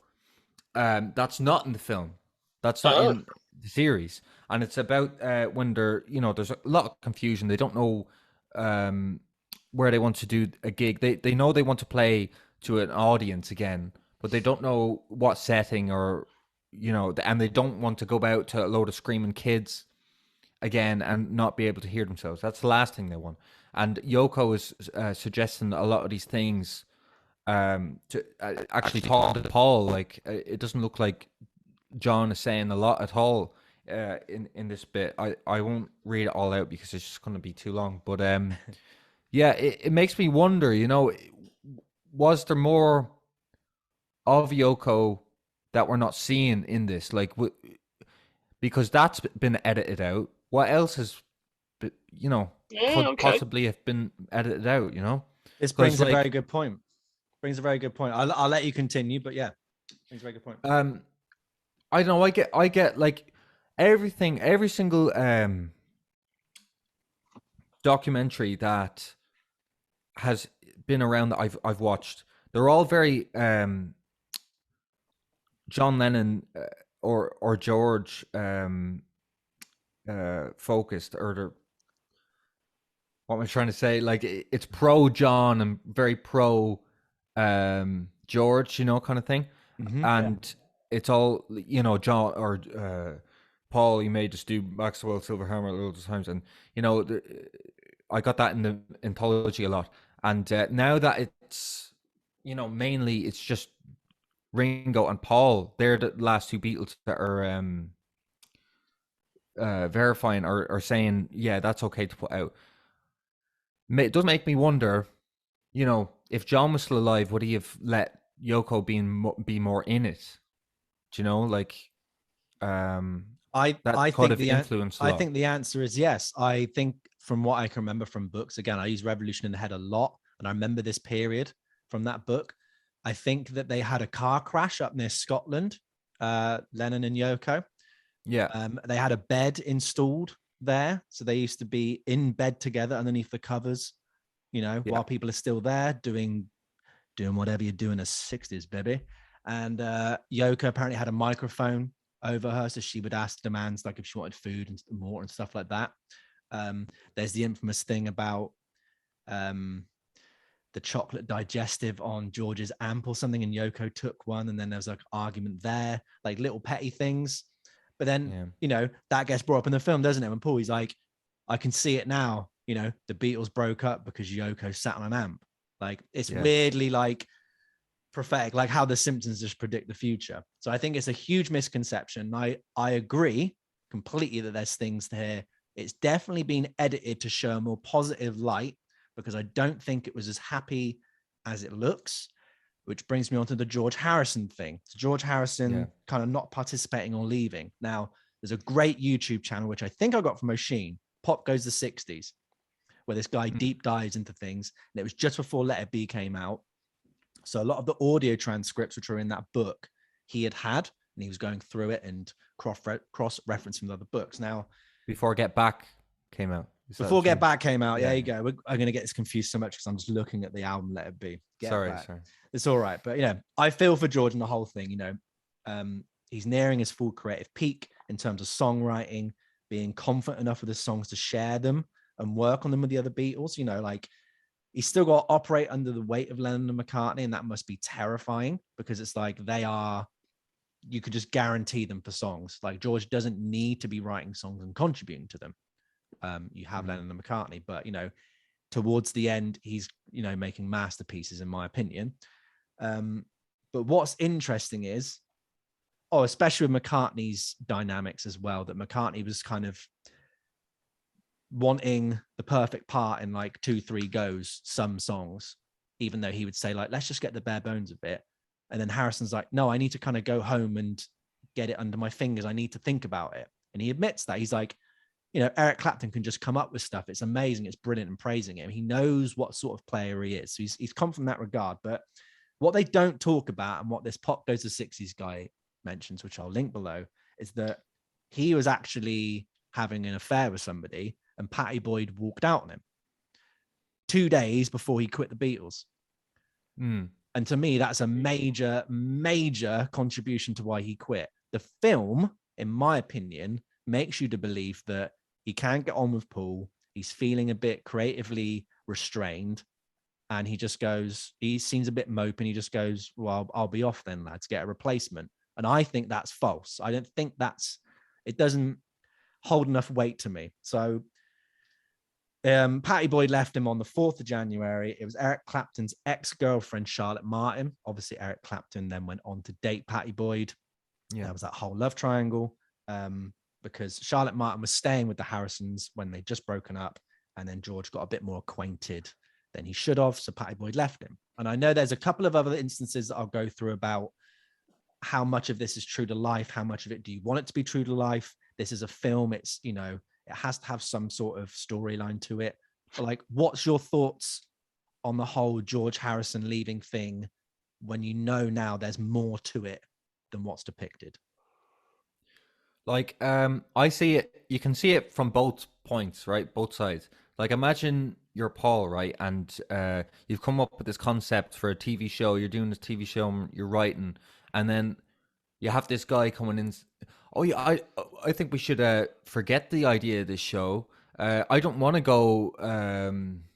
S3: That's not in the film. That's not in the series, and it's about when there's a lot of confusion. They don't know where they want to do a gig. They know they want to play to an audience again, but they don't know what setting or and they don't want to go out to a load of screaming kids again and not be able to hear themselves. That's the last thing they want. And Yoko is suggesting a lot of these things to actually talk to Paul. Like it doesn't look like John is saying a lot at all in this bit. I won't read it all out because it's just going to be too long. But yeah, it makes me wonder. Was there more of Yoko that we're not seeing in this? Like, because that's been edited out. What else has, could possibly have been edited out?
S2: This brings a very good point. I'll let you continue, but yeah, brings a very good point.
S3: I don't know. I get like everything, every single documentary that has been around that I've watched. They're all very John Lennon or George focused, or they're, what am I trying to say? Like it's pro John and very pro George, kind of thing.
S2: Mm-hmm,
S3: and it's all John or Paul. You may just do Maxwell Silverhammer loads of times, and I got that in the anthology a lot. And now that it's mainly it's just Ringo and Paul. They're the last two Beatles that are verifying or saying, yeah, that's okay to put out. It does make me wonder, if John was still alive, would he have let Yoko be more in it? Do you know, like,
S2: I think the answer is yes. I think from what I can remember from books, again, I use Revolution in the Head a lot, and I remember this period from that book. I think that they had a car crash up near Scotland, Lennon and Yoko.
S3: Yeah.
S2: They had a bed installed there. So they used to be in bed together underneath the covers, while people are still there doing whatever you do in the 60s, baby. And Yoko apparently had a microphone over her, so she would ask demands like if she wanted food and water and stuff like that. There's the infamous thing about the chocolate digestive on George's amp or something, and Yoko took one, and then there was like argument there, like little petty things. But then, that gets brought up in the film, doesn't it? When Paul, he's like, I can see it now, the Beatles broke up because Yoko sat on an amp. Like, it's weirdly like prophetic, like how the Simpsons just predict the future. So I think it's a huge misconception. I agree completely that there's things here. It's definitely been edited to show a more positive light, because I don't think it was as happy as it looks, which brings me on to the George Harrison thing. So George Harrison kind of not participating or leaving. Now, there's a great YouTube channel, which I think I got from Oisin, Pop Goes the 60s, where this guy deep dives into things. And it was just before Let It Be came out. So a lot of the audio transcripts, which are in that book, he had, and he was going through it and cross-referencing with other books. Now,
S3: before Get Back came out.
S2: Before Get Back came out, there you go. I'm going to get this confused so much because I'm just looking at the album Let It Be.
S3: Sorry.
S2: It's all right. But, I feel for George and the whole thing, he's nearing his full creative peak in terms of songwriting, being confident enough with his songs to share them and work on them with the other Beatles. Like, he's still got to operate under the weight of Lennon and McCartney, and that must be terrifying, because it's like you could just guarantee them for songs. Like, George doesn't need to be writing songs and contributing to them. You have Lennon and McCartney, but towards the end, he's making masterpieces, in my opinion. But what's interesting is, especially with McCartney's dynamics as well, that McCartney was kind of wanting the perfect part in like 2-3 goes, some songs, even though he would say like, let's just get the bare bones of it. And then Harrison's like, no, I need to kind of go home and get it under my fingers. I need to think about it. And he admits that. He's like, Eric Clapton can just come up with stuff. It's amazing. It's brilliant, and praising him. He knows what sort of player he is. So he's confident in that regard. But what they don't talk about, and what this Pop Goes to 60s guy mentions, which I'll link below, is that he was actually having an affair with somebody, and Patty Boyd walked out on him 2 days before he quit the Beatles. And to me, that's a major, major contribution to why he quit. The film, in my opinion, makes you to believe that he can't get on with Paul. He's feeling a bit creatively restrained. And he just goes, he seems a bit mopey. He just goes, well, I'll be off then, lads, get a replacement. And I think that's false. I don't think it doesn't hold enough weight to me. So Patty Boyd left him on the 4th of January. It was Eric Clapton's ex-girlfriend, Charlotte Martin. Obviously, Eric Clapton then went on to date Patty Boyd. Yeah, there was that whole love triangle. Because Charlotte Martin was staying with the Harrisons when they'd just broken up, and then George got a bit more acquainted than he should have, so Patty Boyd left him. And I know there's a couple of other instances that I'll go through about how much of this is true to life, how much of it do you want it to be true to life. This is a film, it's, it has to have some sort of storyline to it. But like, what's your thoughts on the whole George Harrison leaving thing when now there's more to it than what's depicted?
S3: Like, I see it, you can see it from both points, right? Both sides. Like, imagine you're Paul, right? And you've come up with this concept for a TV show. You're doing this TV show, you're writing, and then you have this guy coming in. Oh, yeah, I think we should forget the idea of this show. I don't want to go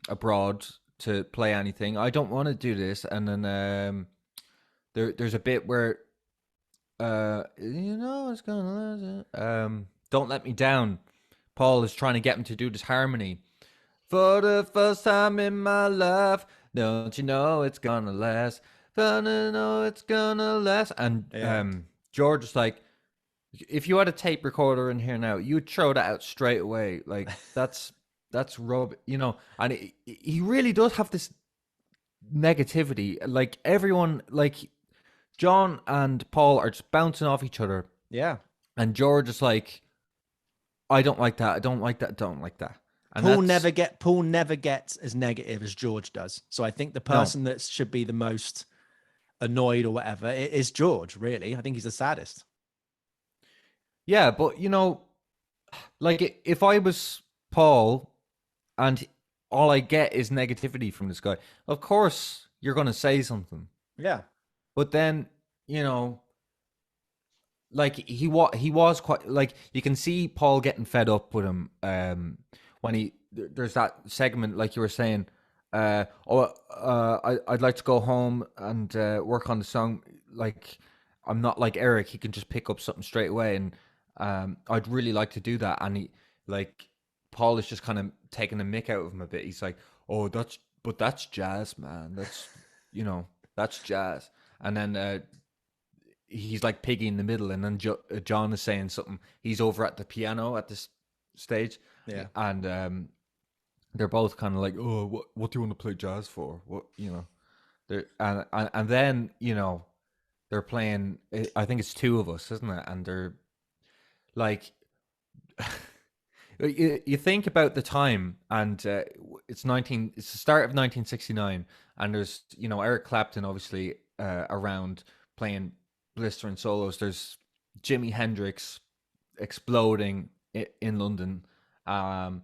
S3: abroad to play anything. I don't want to do this. And then there's a bit where it's gonna Don't Let Me Down. Paul is trying to get him to do this harmony. For the first time in my life, don't you know it's gonna last? Don't you know it's gonna last? And George is like, if you had a tape recorder in here now, you'd throw that out straight away. Like, that's rub, and he really does have this negativity. Like, everyone, like, John and Paul are just bouncing off each other.
S2: Yeah.
S3: And George is like, I don't like that. I don't like that. I don't like that. And
S2: Paul never gets as negative as George does. So I think the person that should be the most annoyed or whatever is George, really. I think he's the saddest.
S3: Yeah, but like, if I was Paul and all I get is negativity from this guy, of course you're going to say something.
S2: Yeah.
S3: But then, like, he was quite, like, you can see Paul getting fed up with him when there's that segment, like you were saying, I'd like to go home and work on the song. Like, I'm not like Eric, he can just pick up something straight away, and I'd really like to do that. And Paul is just kind of taking the mick out of him a bit. He's like, oh, that's jazz, man. That's, that's jazz. And then he's like Piggy in the middle, and then John is saying something. He's over at the piano at this stage, and they're both kind of like, "Oh, what do you want to play jazz for?" What, and then they're playing. I think it's Two of Us, isn't it? And they're like, you think about the time, and it's the start of 1969, and there's Eric Clapton obviously around playing blistering solos. There's Jimi Hendrix exploding in London, and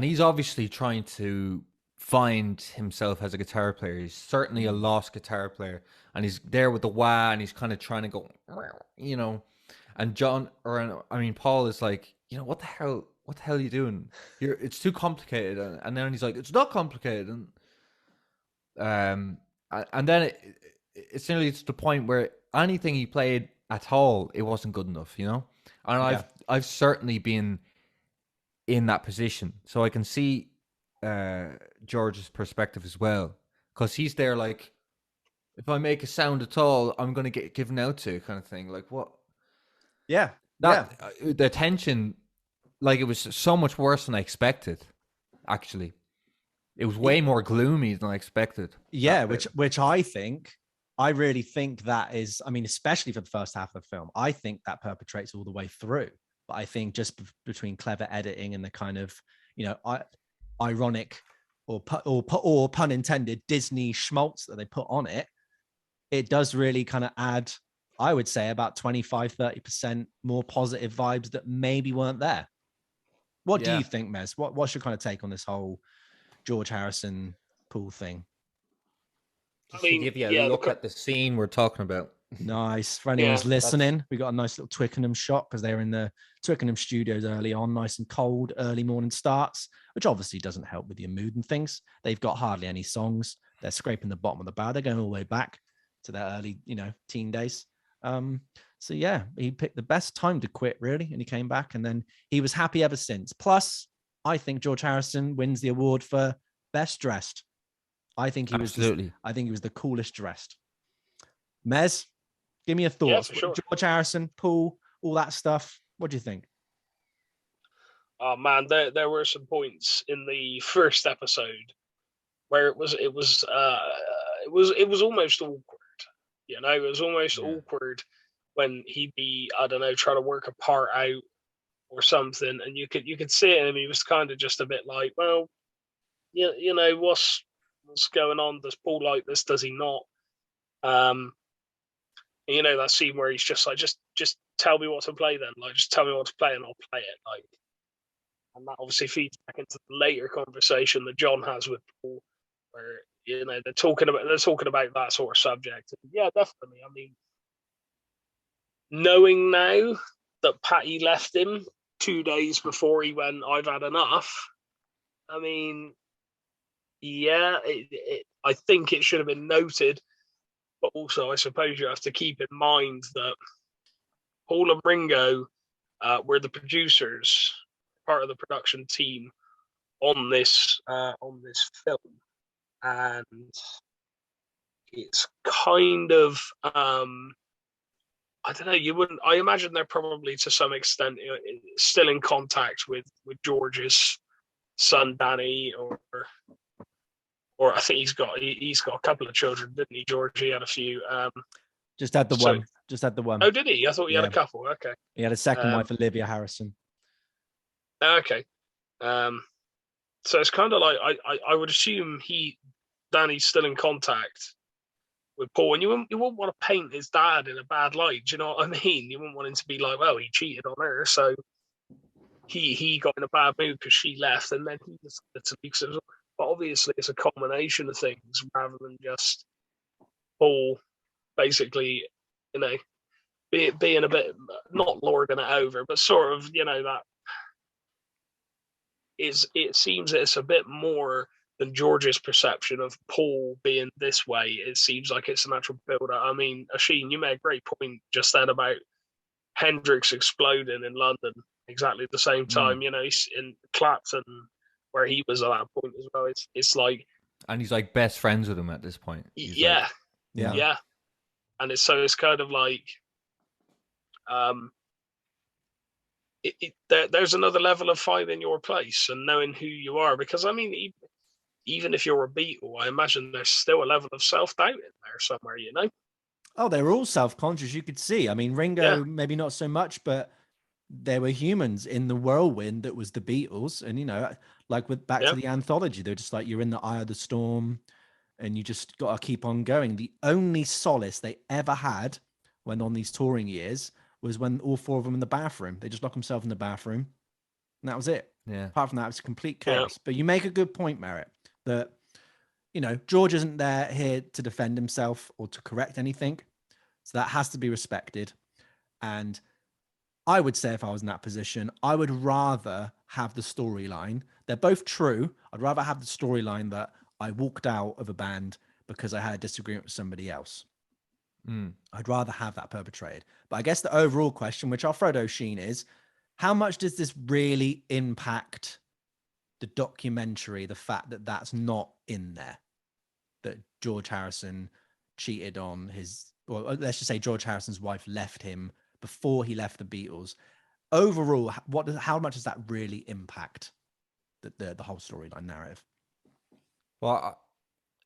S3: he's obviously trying to find himself as a guitar player. He's certainly a lost guitar player, and he's there with the wah, and he's kind of trying to go, and Paul is like, what the hell are you doing? It's too complicated. And then he's like, it's not complicated. And then it's nearly to the point where anything he played at all, it wasn't good enough, And I've certainly been in that position, so I can see George's perspective as well, because he's there like, if I make a sound at all, I'm going to get given out to, kind of thing. Like, what?
S2: Yeah,
S3: the tension, like, it was so much worse than I expected. Actually, it was way more gloomy than I expected.
S2: Yeah, which I think I really think that is, I mean, especially for the first half of the film, I think that perpetrates all the way through. But I think just between clever editing and the kind of, ironic or pun intended Disney schmaltz that they put on it, it does really kind of add, I would say, about 25-30% more positive vibes that maybe weren't there. What do you think, Mez? What's your kind of take on this whole George Harrison Paul thing?
S3: Just to give you a look at the scene we're talking about.
S2: Nice. For anyone who's listening, we got a nice little Twickenham shot because they were in the Twickenham studios early on, nice and cold, early morning starts, which obviously doesn't help with your mood and things. They've got hardly any songs. They're scraping the bottom of the barrel. They're going all the way back to their early, teen days. So yeah, he picked the best time to quit, really, and he came back, and then he was happy ever since. Plus, I think George Harrison wins the award for best dressed. I think he was the coolest dressed. Mez, give me your thoughts.
S1: Yeah, for sure.
S2: George Harrison, Paul, all that stuff. What do you think?
S1: Oh man, there were some points in the first episode where it was almost awkward. It was almost awkward when he'd be, I don't know, trying to work a part out or something, and you could see it in him. He was kind of just a bit like, well, what's going on? Does Paul like this? Does he not? That scene where he's just like, just tell me what to play then. Like, just tell me what to play and I'll play it. Like, and that obviously feeds back into the later conversation that John has with Paul, where they're talking about that sort of subject. And yeah, definitely. I mean, knowing now that Patty left him 2 days before he went, I've had enough. I mean, yeah, I think it should have been noted, but also I suppose you have to keep in mind that Paul and Ringo were the producers, part of the production team on this film, and it's kind of I don't know. I imagine they're probably to some extent still in contact with George's son Danny, or I think he's got a couple of children, didn't he, George? He had a few.
S2: Just had the one. Just had the one.
S1: Oh, did he? I thought he had a couple. Okay.
S2: He had a second wife, Olivia Harrison.
S1: Okay. So it's kind of like I would assume Danny's still in contact with Paul, and you wouldn't want to paint his dad in a bad light. Do you know what I mean? You wouldn't want him to be like, well, he cheated on her, so he got in a bad mood because she left, and then he decided to leave. But obviously, it's a combination of things rather than just Paul basically, being a bit, not lording it over, but sort of, that it seems it's a bit more than George's perception of Paul being this way. It seems like it's a natural build-up. I mean, Oisin, you made a great point just then about Hendrix exploding in London exactly at the same time. He's in Clapton, where he was at that point as well. It's like, and
S3: he's like best friends with him at this point.
S1: Yeah. And it's kind of like, there's another level of finding your place and knowing who you are. Because I mean, even if you're a Beatle, I imagine there's still a level of self-doubt in there somewhere.
S2: Oh, they were all self-conscious. You could see. I mean, Ringo maybe not so much, but there were humans in the whirlwind that was the Beatles, and like back to the anthology, they're just like, you're in the eye of the storm and you just got to keep on going. The only solace they ever had when on these touring years was when all four of them in the bathroom, they just locked themselves in the bathroom and that was it. Apart from that, it was complete chaos. But you make a good point, Merritt, that George isn't here to defend himself or to correct anything, so that has to be respected. And I would say, if I was in that position, I would rather have the storyline. They're both true. I'd rather have the storyline that I walked out of a band because I had a disagreement with somebody else. I'd rather have that perpetrated. But I guess the overall question, which I'll throw to Oisin, is how much does this really impact the documentary, the fact that that's not in there, that George Harrison cheated on or let's just say George Harrison's wife left him before he left the Beatles. Overall, how much does that really impact the whole storyline narrative?
S3: Well,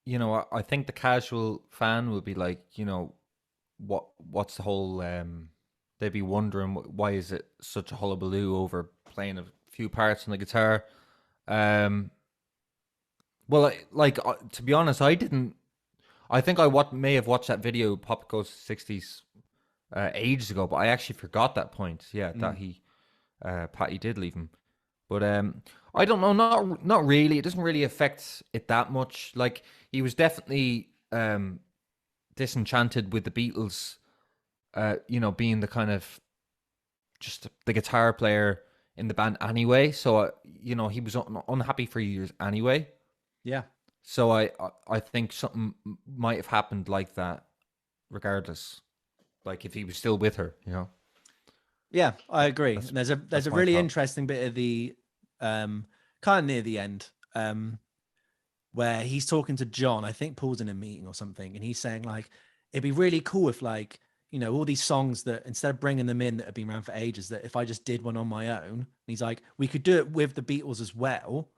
S3: you know, I think the casual fan will be like, you know, what's the whole they'd be wondering why is it such a hullabaloo over playing a few parts on the guitar. Well, to be honest, I didn't. I think I may have watched that video Pop Goes 60s ages ago, but I actually forgot that point. Yeah, that Patty did leave him. But I don't know, not really. It doesn't really affect it that much. Like, he was definitely disenchanted with the Beatles, you know, being the kind of just the guitar player in the band anyway. So you know, he was unhappy for years anyway.
S2: Yeah.
S3: So I think something might have happened like that, regardless. Like if he was still with her, you know.
S2: Yeah, I agree. And there's a really
S3: thought.
S2: interesting bit of the kind of near the end where he's talking to John. I think Paul's in a meeting or something, and he's saying like it'd be really cool if, like, you know, all these songs that instead of bringing them in that have been around for ages, that if I just did one on my own. And he's like, we could do it with the Beatles as well.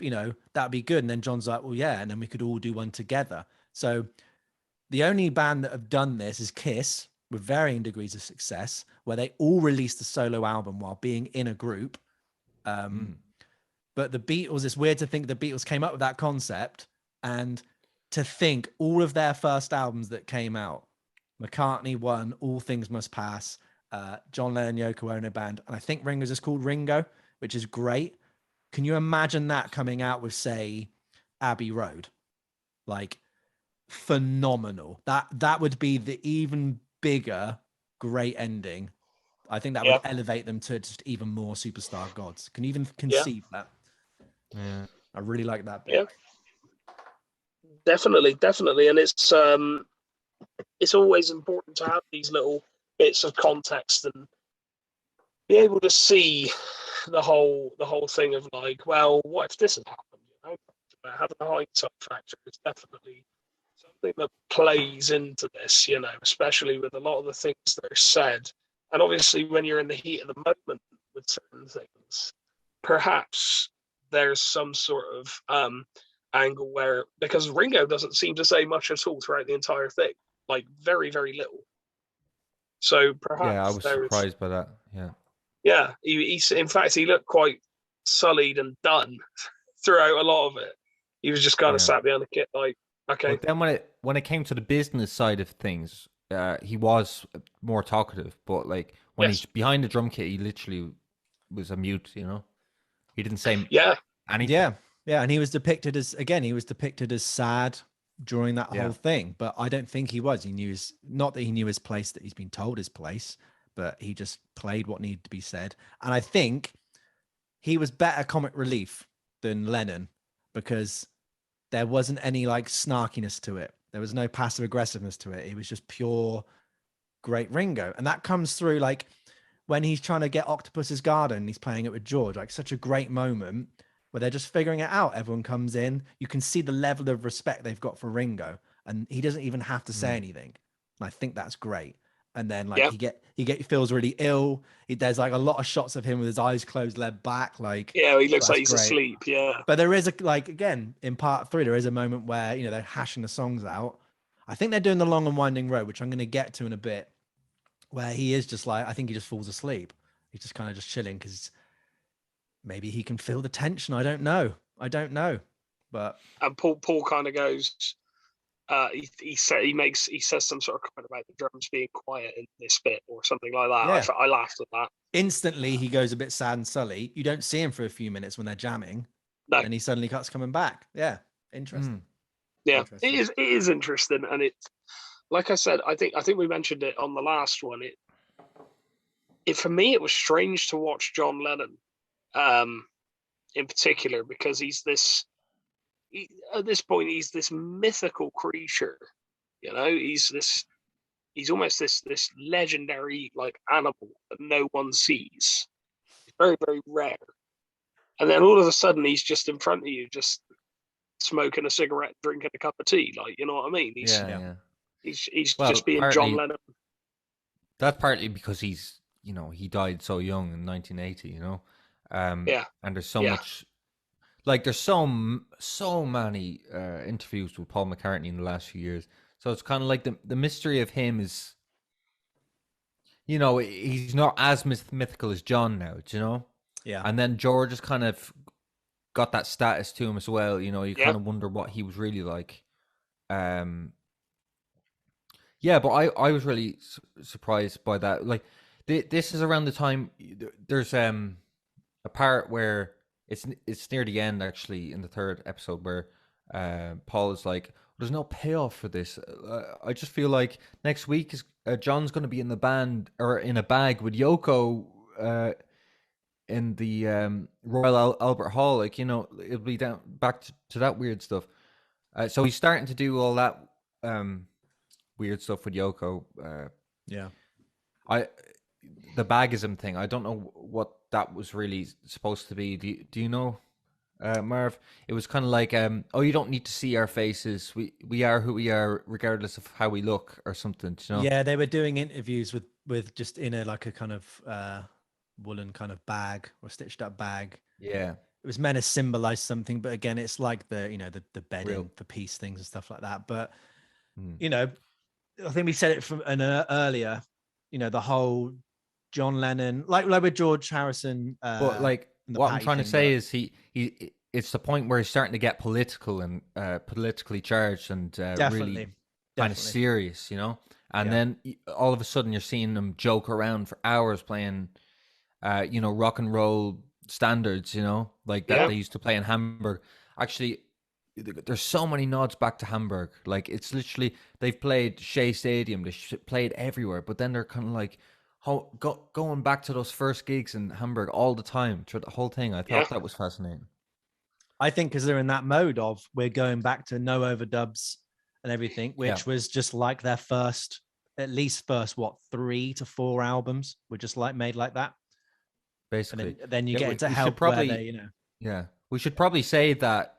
S2: You know, that'd be good. And then John's like, well, yeah, and then we could all do one together. So the only band that have done this is Kiss, with varying degrees of success, where they all released a solo album while being in a group. But the Beatles, it's weird to think the Beatles came up with that concept, and to think all of their first albums that came out, McCartney 1, All Things Must Pass, John Lennon, Yoko Ono Band, and I think Ringo's just called Ringo, which is great. Can you imagine that coming out with, say, Abbey Road? Like, phenomenal. That would be the even bigger great ending. I think that would elevate them to just even more superstar gods. Can you even conceive that?
S3: Yeah,
S2: I really like that bit.
S1: Yeah, definitely, and it's always important to have these little bits of context and be able to see the whole thing of like, well, what if this had happened? You know, having a hindsight factor is definitely something that plays into this, you know, especially with a lot of the things that are said. And obviously, when you're in the heat of the moment with certain things, perhaps there's some sort of angle where, because Ringo doesn't seem to say much at all throughout the entire thing, like very, very little. So perhaps
S3: I was surprised by that.
S1: Yeah, he in fact, he looked quite sullied and done throughout a lot of it. He was just kind of sat behind the kit, like, okay.
S3: But then when it came to the business side of things, he was more talkative. But like when he's behind the drum kit, he literally was a mute. You know, he didn't say anything.
S2: Yeah, and he was depicted as sad during that whole thing. But I don't think he was. He knew not that he knew his place, that he's been told his place, but he just played what needed to be said. And I think he was better comic relief than Lennon, because there wasn't any like snarkiness to it. There was no passive aggressiveness to it. It was just pure great Ringo. And that comes through like when he's trying to get Octopus's Garden, he's playing it with George, like such a great moment where they're just figuring it out. Everyone comes in. You can see the level of respect they've got for Ringo, and he doesn't even have to say anything. And I think that's great. And then like he feels really ill. There's like a lot of shots of him with his eyes closed, led back. Like,
S1: he looks like he's asleep. Yeah.
S2: But there is again, in part 3, there is a moment where, you know, they're hashing the songs out. I think they're doing the Long and Winding Road, which I'm going to get to in a bit, where he is just like, I think he just falls asleep. He's just kind of just chilling because maybe he can feel the tension. I don't know. But
S1: and Paul kind of goes, he says some sort of comment about the drums being quiet in this bit or something like that. I laughed at that.
S2: Instantly he goes a bit sad and sully. You don't see him for a few minutes when they're jamming, and he suddenly cuts coming back. Yeah, interesting.
S1: Yeah, it is interesting, and it's like I said. I think we mentioned it on the last one. It for me, it was strange to watch John Lennon, in particular, because at this point he's this mythical creature. You know, he's almost this legendary like animal that no one sees. It's very, very rare. And then all of a sudden he's just in front of you, just smoking a cigarette, drinking a cup of tea. Like, you know what I mean? He's just being John Lennon.
S3: That's partly because he's, you know, he died so young in 1980, you know? And there's so much, like there's so many interviews with Paul McCartney in the last few years. So it's kind of like the mystery of him is, you know, he's not as mythical as John now, do you know?
S2: Yeah.
S3: And then George has kind of got that status to him as well. You know, you
S1: Yeah.
S3: kind of wonder what he was really like. Yeah, but I was really surprised by that. Like, this is around the time there's a part where it's near the end actually in the third episode where Paul is like, "There's no payoff for this. I just feel like next week is John's going to be in the band or in a bag with Yoko in the Royal Albert Hall. Like, you know, it'll be down back to that weird stuff." So he's starting to do all that weird stuff with Yoko.
S2: Yeah.
S3: The bagism thing, I don't know what that was really supposed to be. Do you know, Marv? It was kind of like, oh, you don't need to see our faces. We are who we are, regardless of how we look, or something. You know?
S2: Yeah, they were doing interviews with just in a like a kind of woolen kind of bag or stitched up bag.
S3: Yeah,
S2: it was meant to symbolize something, but again, it's like the bedding
S3: Real.
S2: for peace things and stuff like that. But you know, I think we said it from earlier. You know, the whole John Lennon, like with George Harrison.
S3: But like
S2: and the
S3: what I'm
S2: Patty
S3: trying to
S2: thing,
S3: say
S2: but-
S3: is he it's the point where he's starting to get political and politically charged and
S2: definitely,
S3: really kind of serious, you know. And
S2: Yeah.
S3: then all of a sudden you're seeing him joke around for hours playing, you know, rock and roll standards, you know, like that
S1: Yeah.
S3: they used to play in Hamburg. Actually, there's so many nods back to Hamburg. Like, it's literally, they've played Shea Stadium, they played everywhere, but then they're kind of like going back to those first gigs in Hamburg all the time through the whole thing. I thought
S1: Yeah.
S3: that was fascinating.
S2: I think because they're in that mode of we're going back to no overdubs and everything, which was just like their at least first 3 to 4 albums were just like made like that.
S3: Basically,
S2: And then you
S3: Yeah,
S2: get
S3: we
S2: into
S3: should
S2: Help
S3: probably-
S2: where they, you know.
S3: Yeah, we should probably say that.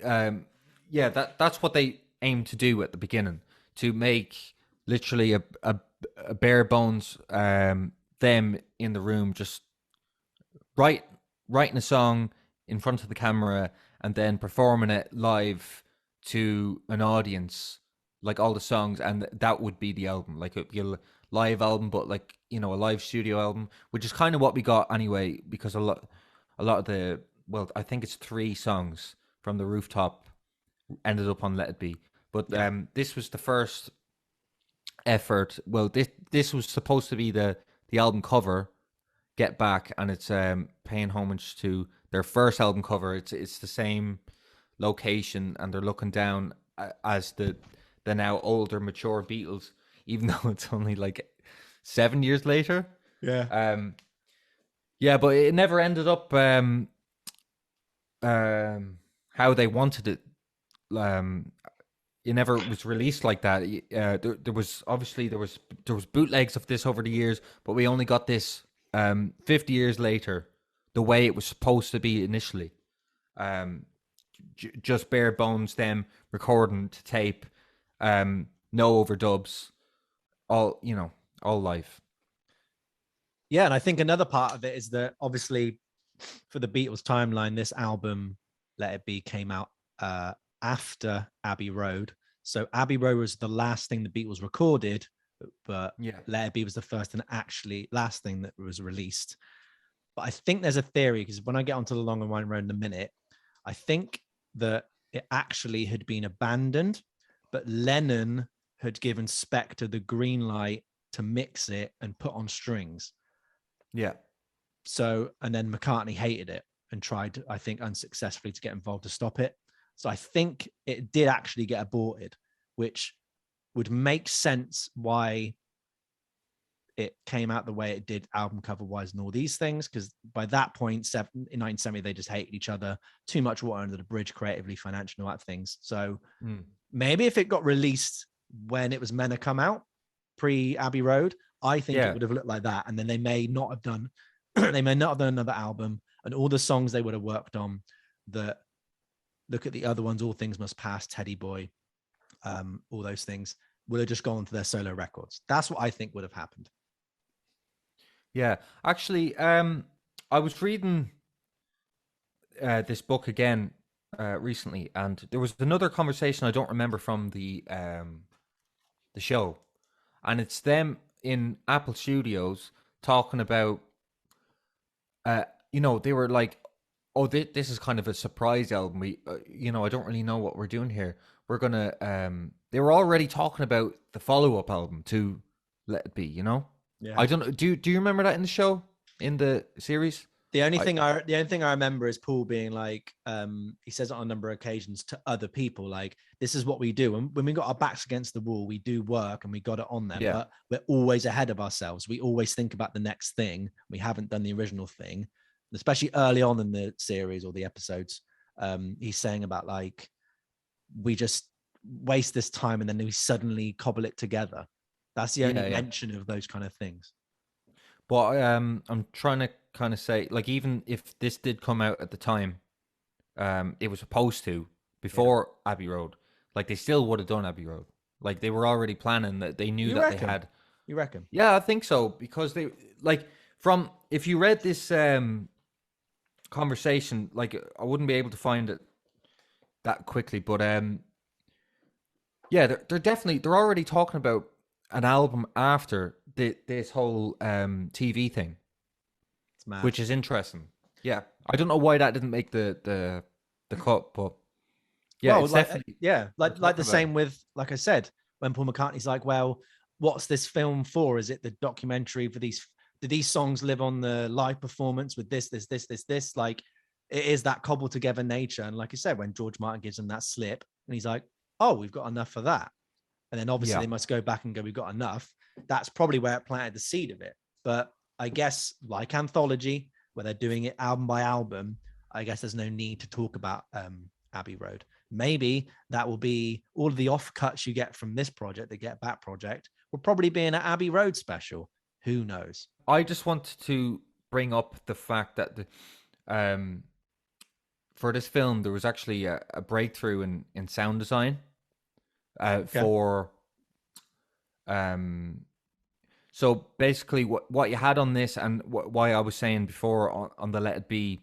S3: Yeah, that's what they aim to do at the beginning, to make literally a bare bones them in the room, just writing a song in front of the camera and then performing it live to an audience, like all the songs, and that would be the album. Like, it'd be a live album, but like, you know, a live studio album, which is kind of what we got anyway, because a lot of the, well, I think it's 3 songs from the Rooftop ended up on Let It Be. But this was the first effort. Well, this was supposed to be the album cover, Get Back, and it's paying homage to their first album cover. It's the same location, and they're looking down as the now older, mature Beatles, even though it's only like 7 years later.
S2: Yeah.
S3: Yeah, but it never ended up how they wanted it. It never was released like that. There was obviously there was bootlegs of this over the years, but we only got this 50 years later, the way it was supposed to be initially. Just bare bones, them recording to tape, no overdubs, all live.
S2: Yeah, and I think another part of it is that obviously for the Beatles timeline, this album, Let It Be, came out after Abbey Road. So Abbey Road was the last thing the Beatles recorded, but Let It Be was the first and actually last thing that was released. But I think there's a theory, because when I get onto the Long and Winding Road in a minute, I think that it actually had been abandoned, but Lennon had given Spector the green light to mix it and put on strings.
S3: Yeah.
S2: So, and then McCartney hated it and tried, I think, unsuccessfully to get involved to stop it. So I think it did actually get aborted, which would make sense why it came out the way it did album cover wise and all these things. Because by that point, in 1970, they just hated each other. Too much water under the bridge, creatively, financially, all that things. So maybe if it got released when it was meant to come out, pre Abbey Road, I think it would have looked like that. And then they may not have done another album, and all the songs they would have worked on that, look at the other ones, All Things Must Pass, Teddy Boy, all those things would have just gone to their solo records. That's what I think would have happened.
S3: Yeah, actually, I was reading this book again recently, and there was another conversation I don't remember from the show, and it's them in Apple Studios talking about, they were like, "Oh, this is kind of a surprise album. We, I don't really know what we're doing here. We're gonna." They were already talking about the follow-up album to Let It Be.
S2: Yeah.
S3: I don't know. Do you remember that in the show, in the series?
S2: The only thing I remember is Paul being like, he says it on a number of occasions to other people, like, this is what we do. And when we got our backs against the wall, we do work and we got it on them.
S3: Yeah.
S2: But we're always ahead of ourselves. We always think about the next thing. We haven't done the original thing, especially early on in the series or the episodes. He's saying about like, we just waste this time and then we suddenly cobble it together. That's the only mention of those kind of things.
S3: But I'm trying to kind of say, like, even if this did come out at the time, it was supposed to before Abbey Road, like they still would have done Abbey Road. Like they were already planning that. They knew they had.
S2: You reckon?
S3: Yeah, I think so, because they if you read this conversation, like I wouldn't be able to find it that quickly, but they're already talking about an album after this whole TV thing, which is interesting. Yeah, I don't know why that didn't make the cut, but yeah,
S2: well,
S3: it's
S2: like,
S3: definitely
S2: like the same with, like I said, when Paul McCartney's like, well, what's this film for? Is it the documentary for these? Do these songs live on the live performance with this? Like, it is that cobbled together nature. And like I said, when George Martin gives him that slip, and he's like, oh, we've got enough for that. And then obviously they must go back and go, we've got enough. That's probably where it planted the seed of it. But I guess like Anthology, where they're doing it album by album, I guess there's no need to talk about Abbey Road. Maybe that will be all of the offcuts you get from this project, the Get Back project, will probably be in an Abbey Road special. Who knows?
S3: I just want to bring up the fact that for this film, there was actually a breakthrough in sound design. For so basically what you had on this, and why I was saying before on the Let It Be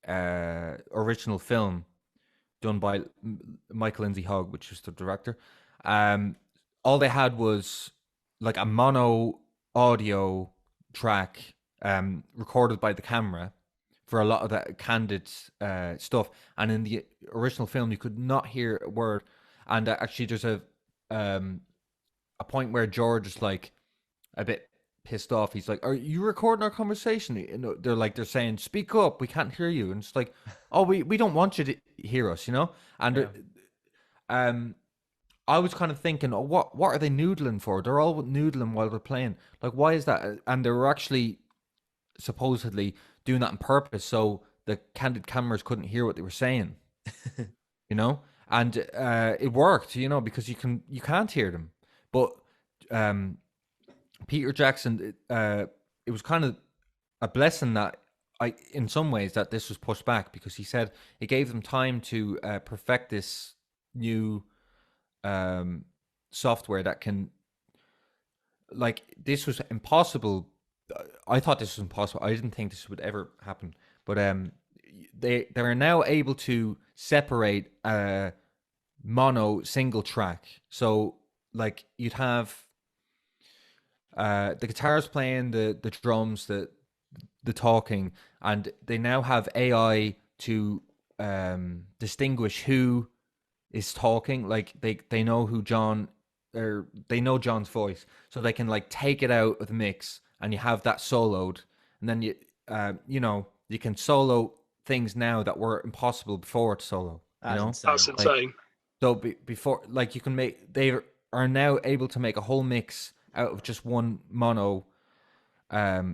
S3: original film done by Michael Lindsay Hogg, which was the director, all they had was like a mono audio track recorded by the camera for a lot of that candid stuff, and in the original film you could not hear a word. And actually, there's a point where George is like a bit pissed off. He's like, "Are you recording our conversation?" They're saying, "Speak up, we can't hear you." And it's like, "Oh, we don't want you to hear us," And I was kind of thinking, "Oh, what are they noodling for? They're all noodling while they're playing. Like, why is that?" And they were actually supposedly doing that on purpose, so the candid cameras couldn't hear what they were saying. And it worked, because you can't hear them. But Peter Jackson, it was kind of a blessing that in some ways that this was pushed back, because he said it gave them time to perfect this new software that can, like, this was impossible. I thought this was impossible. I didn't think this would ever happen. But they're now able to separate mono single track. So like you'd have the guitars playing, the drums, the talking, and they now have AI to distinguish who is talking. Like they know who John, or they know John's voice, so they can like take it out of the mix, and you have that soloed, and then you can solo things now that were impossible before to solo.
S1: That's insane.
S3: So before, like, you can they are now able to make a whole mix out of just one mono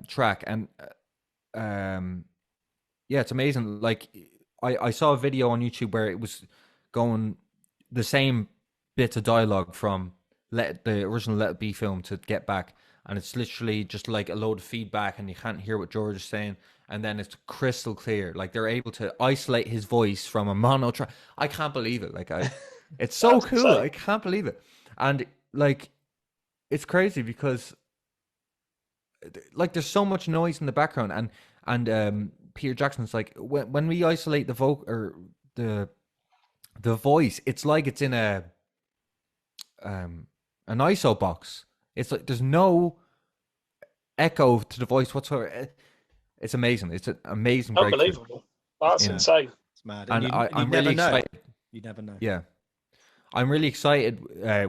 S3: track, and it's amazing. Like I saw a video on YouTube where it was going the same bits of dialogue from the original Let It Be film to Get Back, and it's literally just like a load of feedback, and you can't hear what George is saying, and then it's crystal clear. Like they're able to isolate his voice from a mono track. I can't believe it. Like it's so cool. Insane. I can't believe it. And like it's crazy because like there's so much noise in the background, and Peter Jackson's like, when we isolate the vocal or the the voice, it's like it's in an ISO box. It's like there's no echo to the voice whatsoever. It's amazing. It's an amazing breakthrough.
S1: Unbelievable. That's
S3: Yeah.
S1: insane.
S2: It's mad.
S3: And
S2: you
S3: I'm
S2: never
S3: really
S2: know.
S3: excited.
S2: You never know.
S3: Yeah, I'm really excited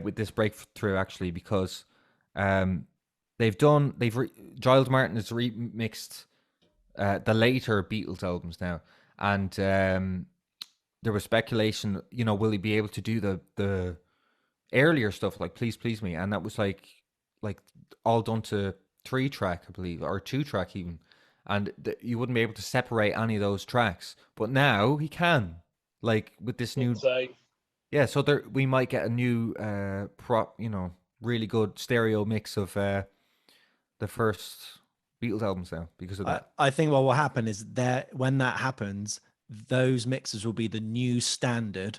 S3: with this breakthrough actually because Giles Martin has remixed the later Beatles albums now, and there was speculation, will he be able to do the earlier stuff like Please Please Me, and that was like all done to 3-track, I believe, or 2-track even, and you wouldn't be able to separate any of those tracks, but now he can, like with this new
S1: Insane.
S3: yeah, so we might get a new really good stereo mix of the first Beatles albums now because of that.
S2: I think what will happen is that when that happens, those mixes will be the new standard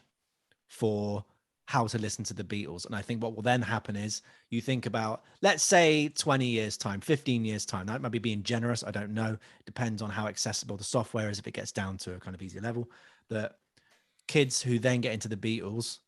S2: for how to listen to the Beatles. And I think what will then happen is you think about, let's say 20 years time, 15 years time, that might be being generous. I don't know. Depends on how accessible the software is. If it gets down to a kind of easy level, that kids who then get into the Beatles,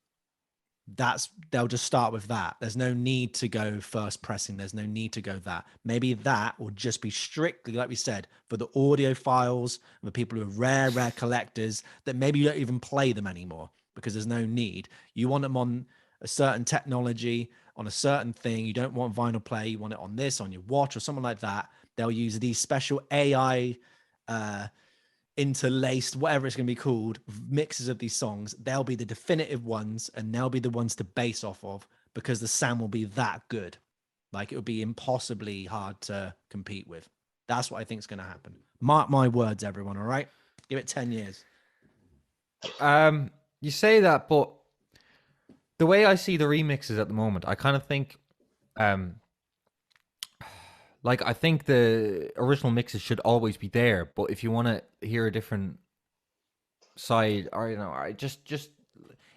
S2: they'll just start with that. There's no need to go first pressing. There's no need to go that. Maybe that will just be strictly, like we said, for the audiophiles, for people who are rare collectors, that maybe you don't even play them anymore because there's no need. You want them on a certain technology, on a certain thing. You don't want vinyl play. You want it on this, on your watch or something like that. They'll use these special AI interlaced, whatever it's going to be called, mixes of these songs. They'll be the definitive ones, and they'll be the ones to base off of because the sound will be that good. Like, it would be impossibly hard to compete with. That's what I think is going to happen. Mark my words, everyone. All right, give it 10 years.
S3: You say that, but the way I see the remixes at the moment, I kind of think I think the original mixes should always be there, but if you want to hear a different side, or I just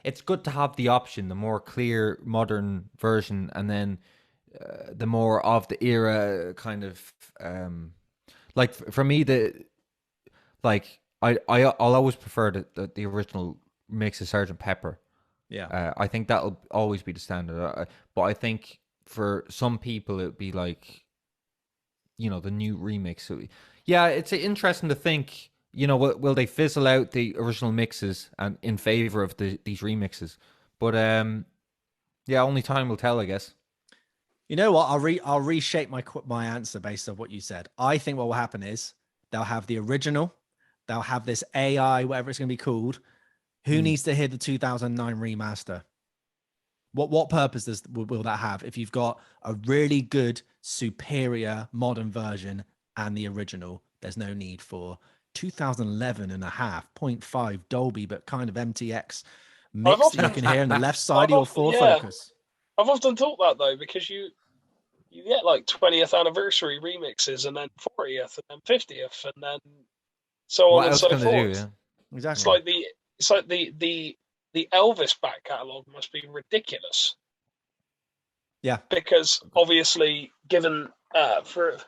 S3: it's good to have the option, the more clear modern version, and then the more of the era kind of for me I'll always prefer the original mix of Sgt. Pepper.
S2: Yeah,
S3: I think that'll always be the standard. But I think for some people it'd be like, the new remix. So, yeah, it's interesting to think, will they fizzle out the original mixes and in favor of these remixes? But yeah, only time will tell, I guess.
S2: You know what? I'll reshape my answer based on what you said. I think what will happen is they'll have the original, they'll have this AI, whatever it's going to be called. Who needs to hear the 2009 remaster? What purpose will that have if you've got a really good, superior modern version and the original? There's no need for 2011 and a half, 0.5 Dolby, but kind of MTX mix that you can hear on the left side of your Ford Focus.
S1: I've often thought that though, because you get like 20th anniversary remixes and then 40th and then 50th and then so on and so forth.
S3: Yeah.
S2: Exactly.
S1: It's like the Elvis back catalogue must be ridiculous.
S2: Yeah.
S1: Because obviously, given for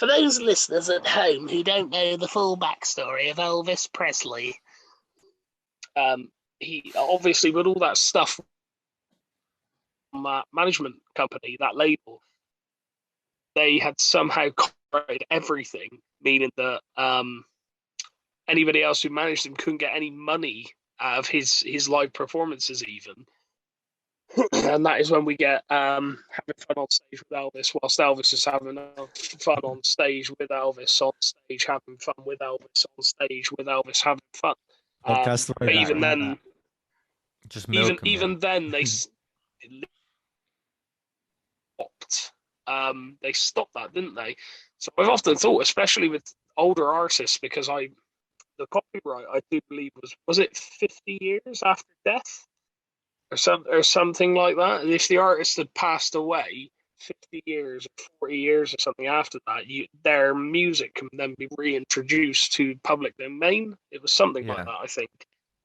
S1: those listeners at home who don't know the full backstory of Elvis Presley, he obviously, with all that stuff from that management company, that label, they had somehow copyrighted everything, meaning that anybody else who managed him couldn't get any money out of his live performances even. And that is when we get having fun on stage with Elvis, whilst Elvis is having fun on stage with Elvis, on stage having fun with Elvis, on stage with Elvis having fun. But even then,
S3: just
S1: even then they stopped. They stopped that, didn't they? So I've often thought, especially with older artists, because the copyright, I do believe, was it 50 years after death or something like that? And if the artist had passed away 50 years or 40 years or something after that, their music can then be reintroduced to public domain. It was something like that, I think.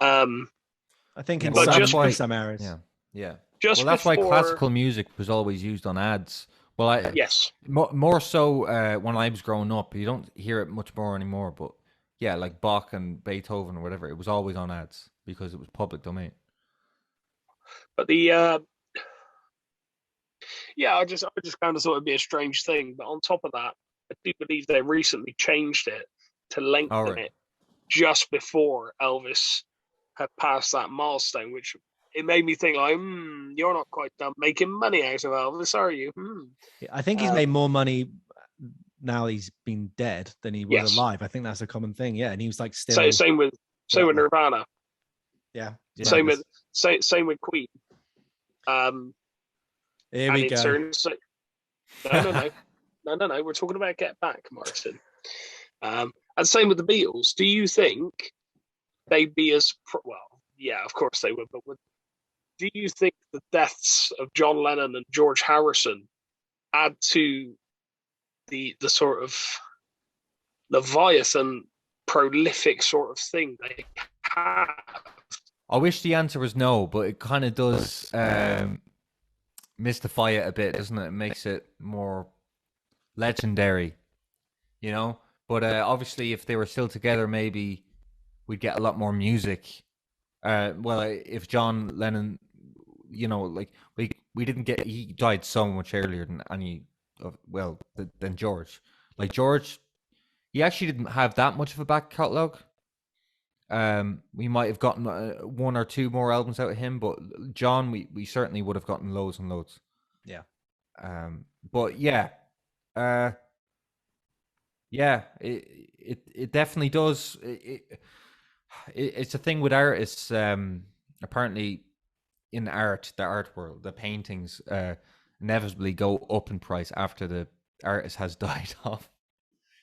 S2: I think in some areas.
S3: Yeah.
S1: That's
S3: why classical music was always used on ads. Well,
S1: yes,
S3: more so when I was growing up. You don't hear it much more anymore, but yeah, like Bach and Beethoven or whatever, it was always on ads because it was public domain.
S1: But I just kind of thought it'd be a strange thing. But on top of that, I do believe they recently changed it to lengthen it just before Elvis had passed that milestone, which it made me think like, you're not quite done making money out of Elvis, are you?
S2: I think he's made more money now he's been dead than he was alive. I think that's a common thing. Yeah, and he was like still.
S1: Same with Nirvana.
S2: Yeah.
S1: Same with Queen.
S2: Here we go.
S1: No. We're talking about Get Back, Martin. And same with the Beatles. Do you think they'd be as well? Yeah, of course they would. But do you think the deaths of John Lennon and George Harrison add to the sort of Leviathan prolific sort of thing they have?
S3: I wish the answer was no, but it kind of does mystify it a bit, doesn't it? It makes it more legendary, you know? But obviously, if they were still together, maybe we'd get a lot more music. If John Lennon, you know, like we didn't get, he died so much earlier than than George. Like George, he actually didn't have that much of a back catalogue. We might have gotten one or two more albums out of him, but John, we certainly would have gotten loads and loads.
S2: Yeah.
S3: But yeah, it definitely does. It's a thing with artists. Apparently, in the art world, the paintings inevitably go up in price after the artist has died off.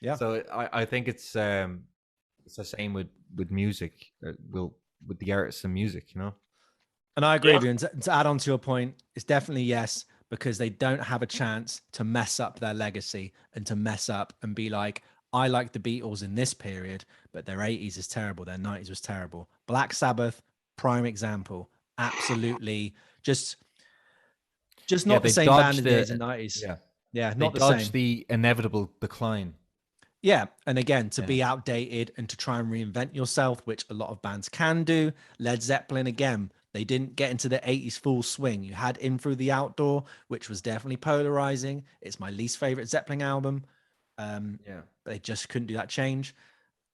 S2: Yeah.
S3: So I think it's the same with music, with the artists and music, you know.
S2: And I agree with you. And to add on to your point, it's definitely yes, because they don't have a chance to mess up their legacy and to mess up and be like, I like the Beatles in this period, but their 80s is terrible. Their 90s was terrible. Black Sabbath, prime example. Absolutely. Just not the same band in the 80s and 90s. Yeah, not the same.
S3: The inevitable decline.
S2: Yeah. And again, to be outdated and to try and reinvent yourself, which a lot of bands can do. Led Zeppelin, again, they didn't get into the 80s full swing. You had In Through the Outdoor, which was definitely polarizing. It's my least favorite Zeppelin album. But they just couldn't do that change.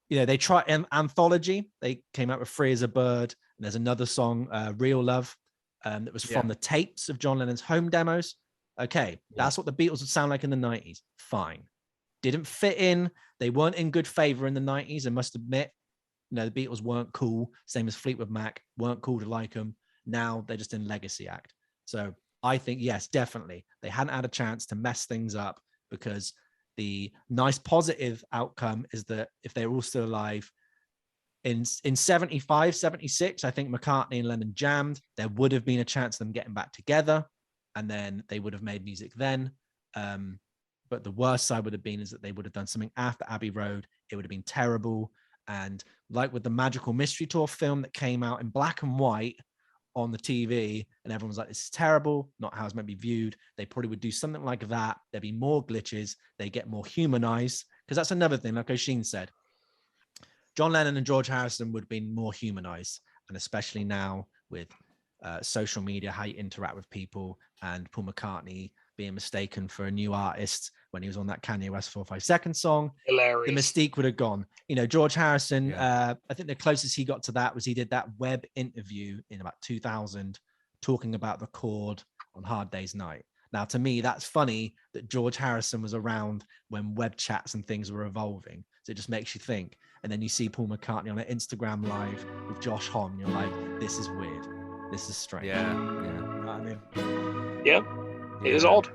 S2: You know, they tried Anthology. They came out with Free as a Bird. And there's another song, Real Love, that was from the tapes of John Lennon's home demos. Okay, that's what the Beatles would sound like in the 90s. Fine. Didn't fit in. They weren't in good favor in the 90s, I must admit. You know, the Beatles weren't cool. Same as Fleetwood Mac, weren't cool to like them. Now they're just in legacy act. So I think, yes, definitely. They hadn't had a chance to mess things up, because the nice positive outcome is that if they're all still alive, in 75, 76, I think McCartney and Lennon jammed. There would have been a chance of them getting back together, and then they would have made music then. But the worst side would have been is that they would have done something after Abbey Road. It would have been terrible. And like with the Magical Mystery Tour film that came out in black and white on the TV, and everyone was like, this is terrible, not how it's meant to be viewed. They probably would do something like that. There'd be more glitches. They get more humanized. Because that's another thing, like Oisin said. John Lennon and George Harrison would have been more humanized. And especially now with social media, how you interact with people, and Paul McCartney being mistaken for a new artist when he was on that Kanye West 4 5 Second song.
S1: Hilarious.
S2: The mystique would have gone. You know, George Harrison, I think the closest he got to that was he did that web interview in about 2000 talking about the chord on Hard Day's Night. Now, to me, that's funny that George Harrison was around when web chats and things were evolving. So it just makes you think. And then you see Paul McCartney on an Instagram live with Josh Homme. You're like, this is weird. This is strange.
S3: Yeah.
S2: You know what I mean?
S1: Yeah. It is odd.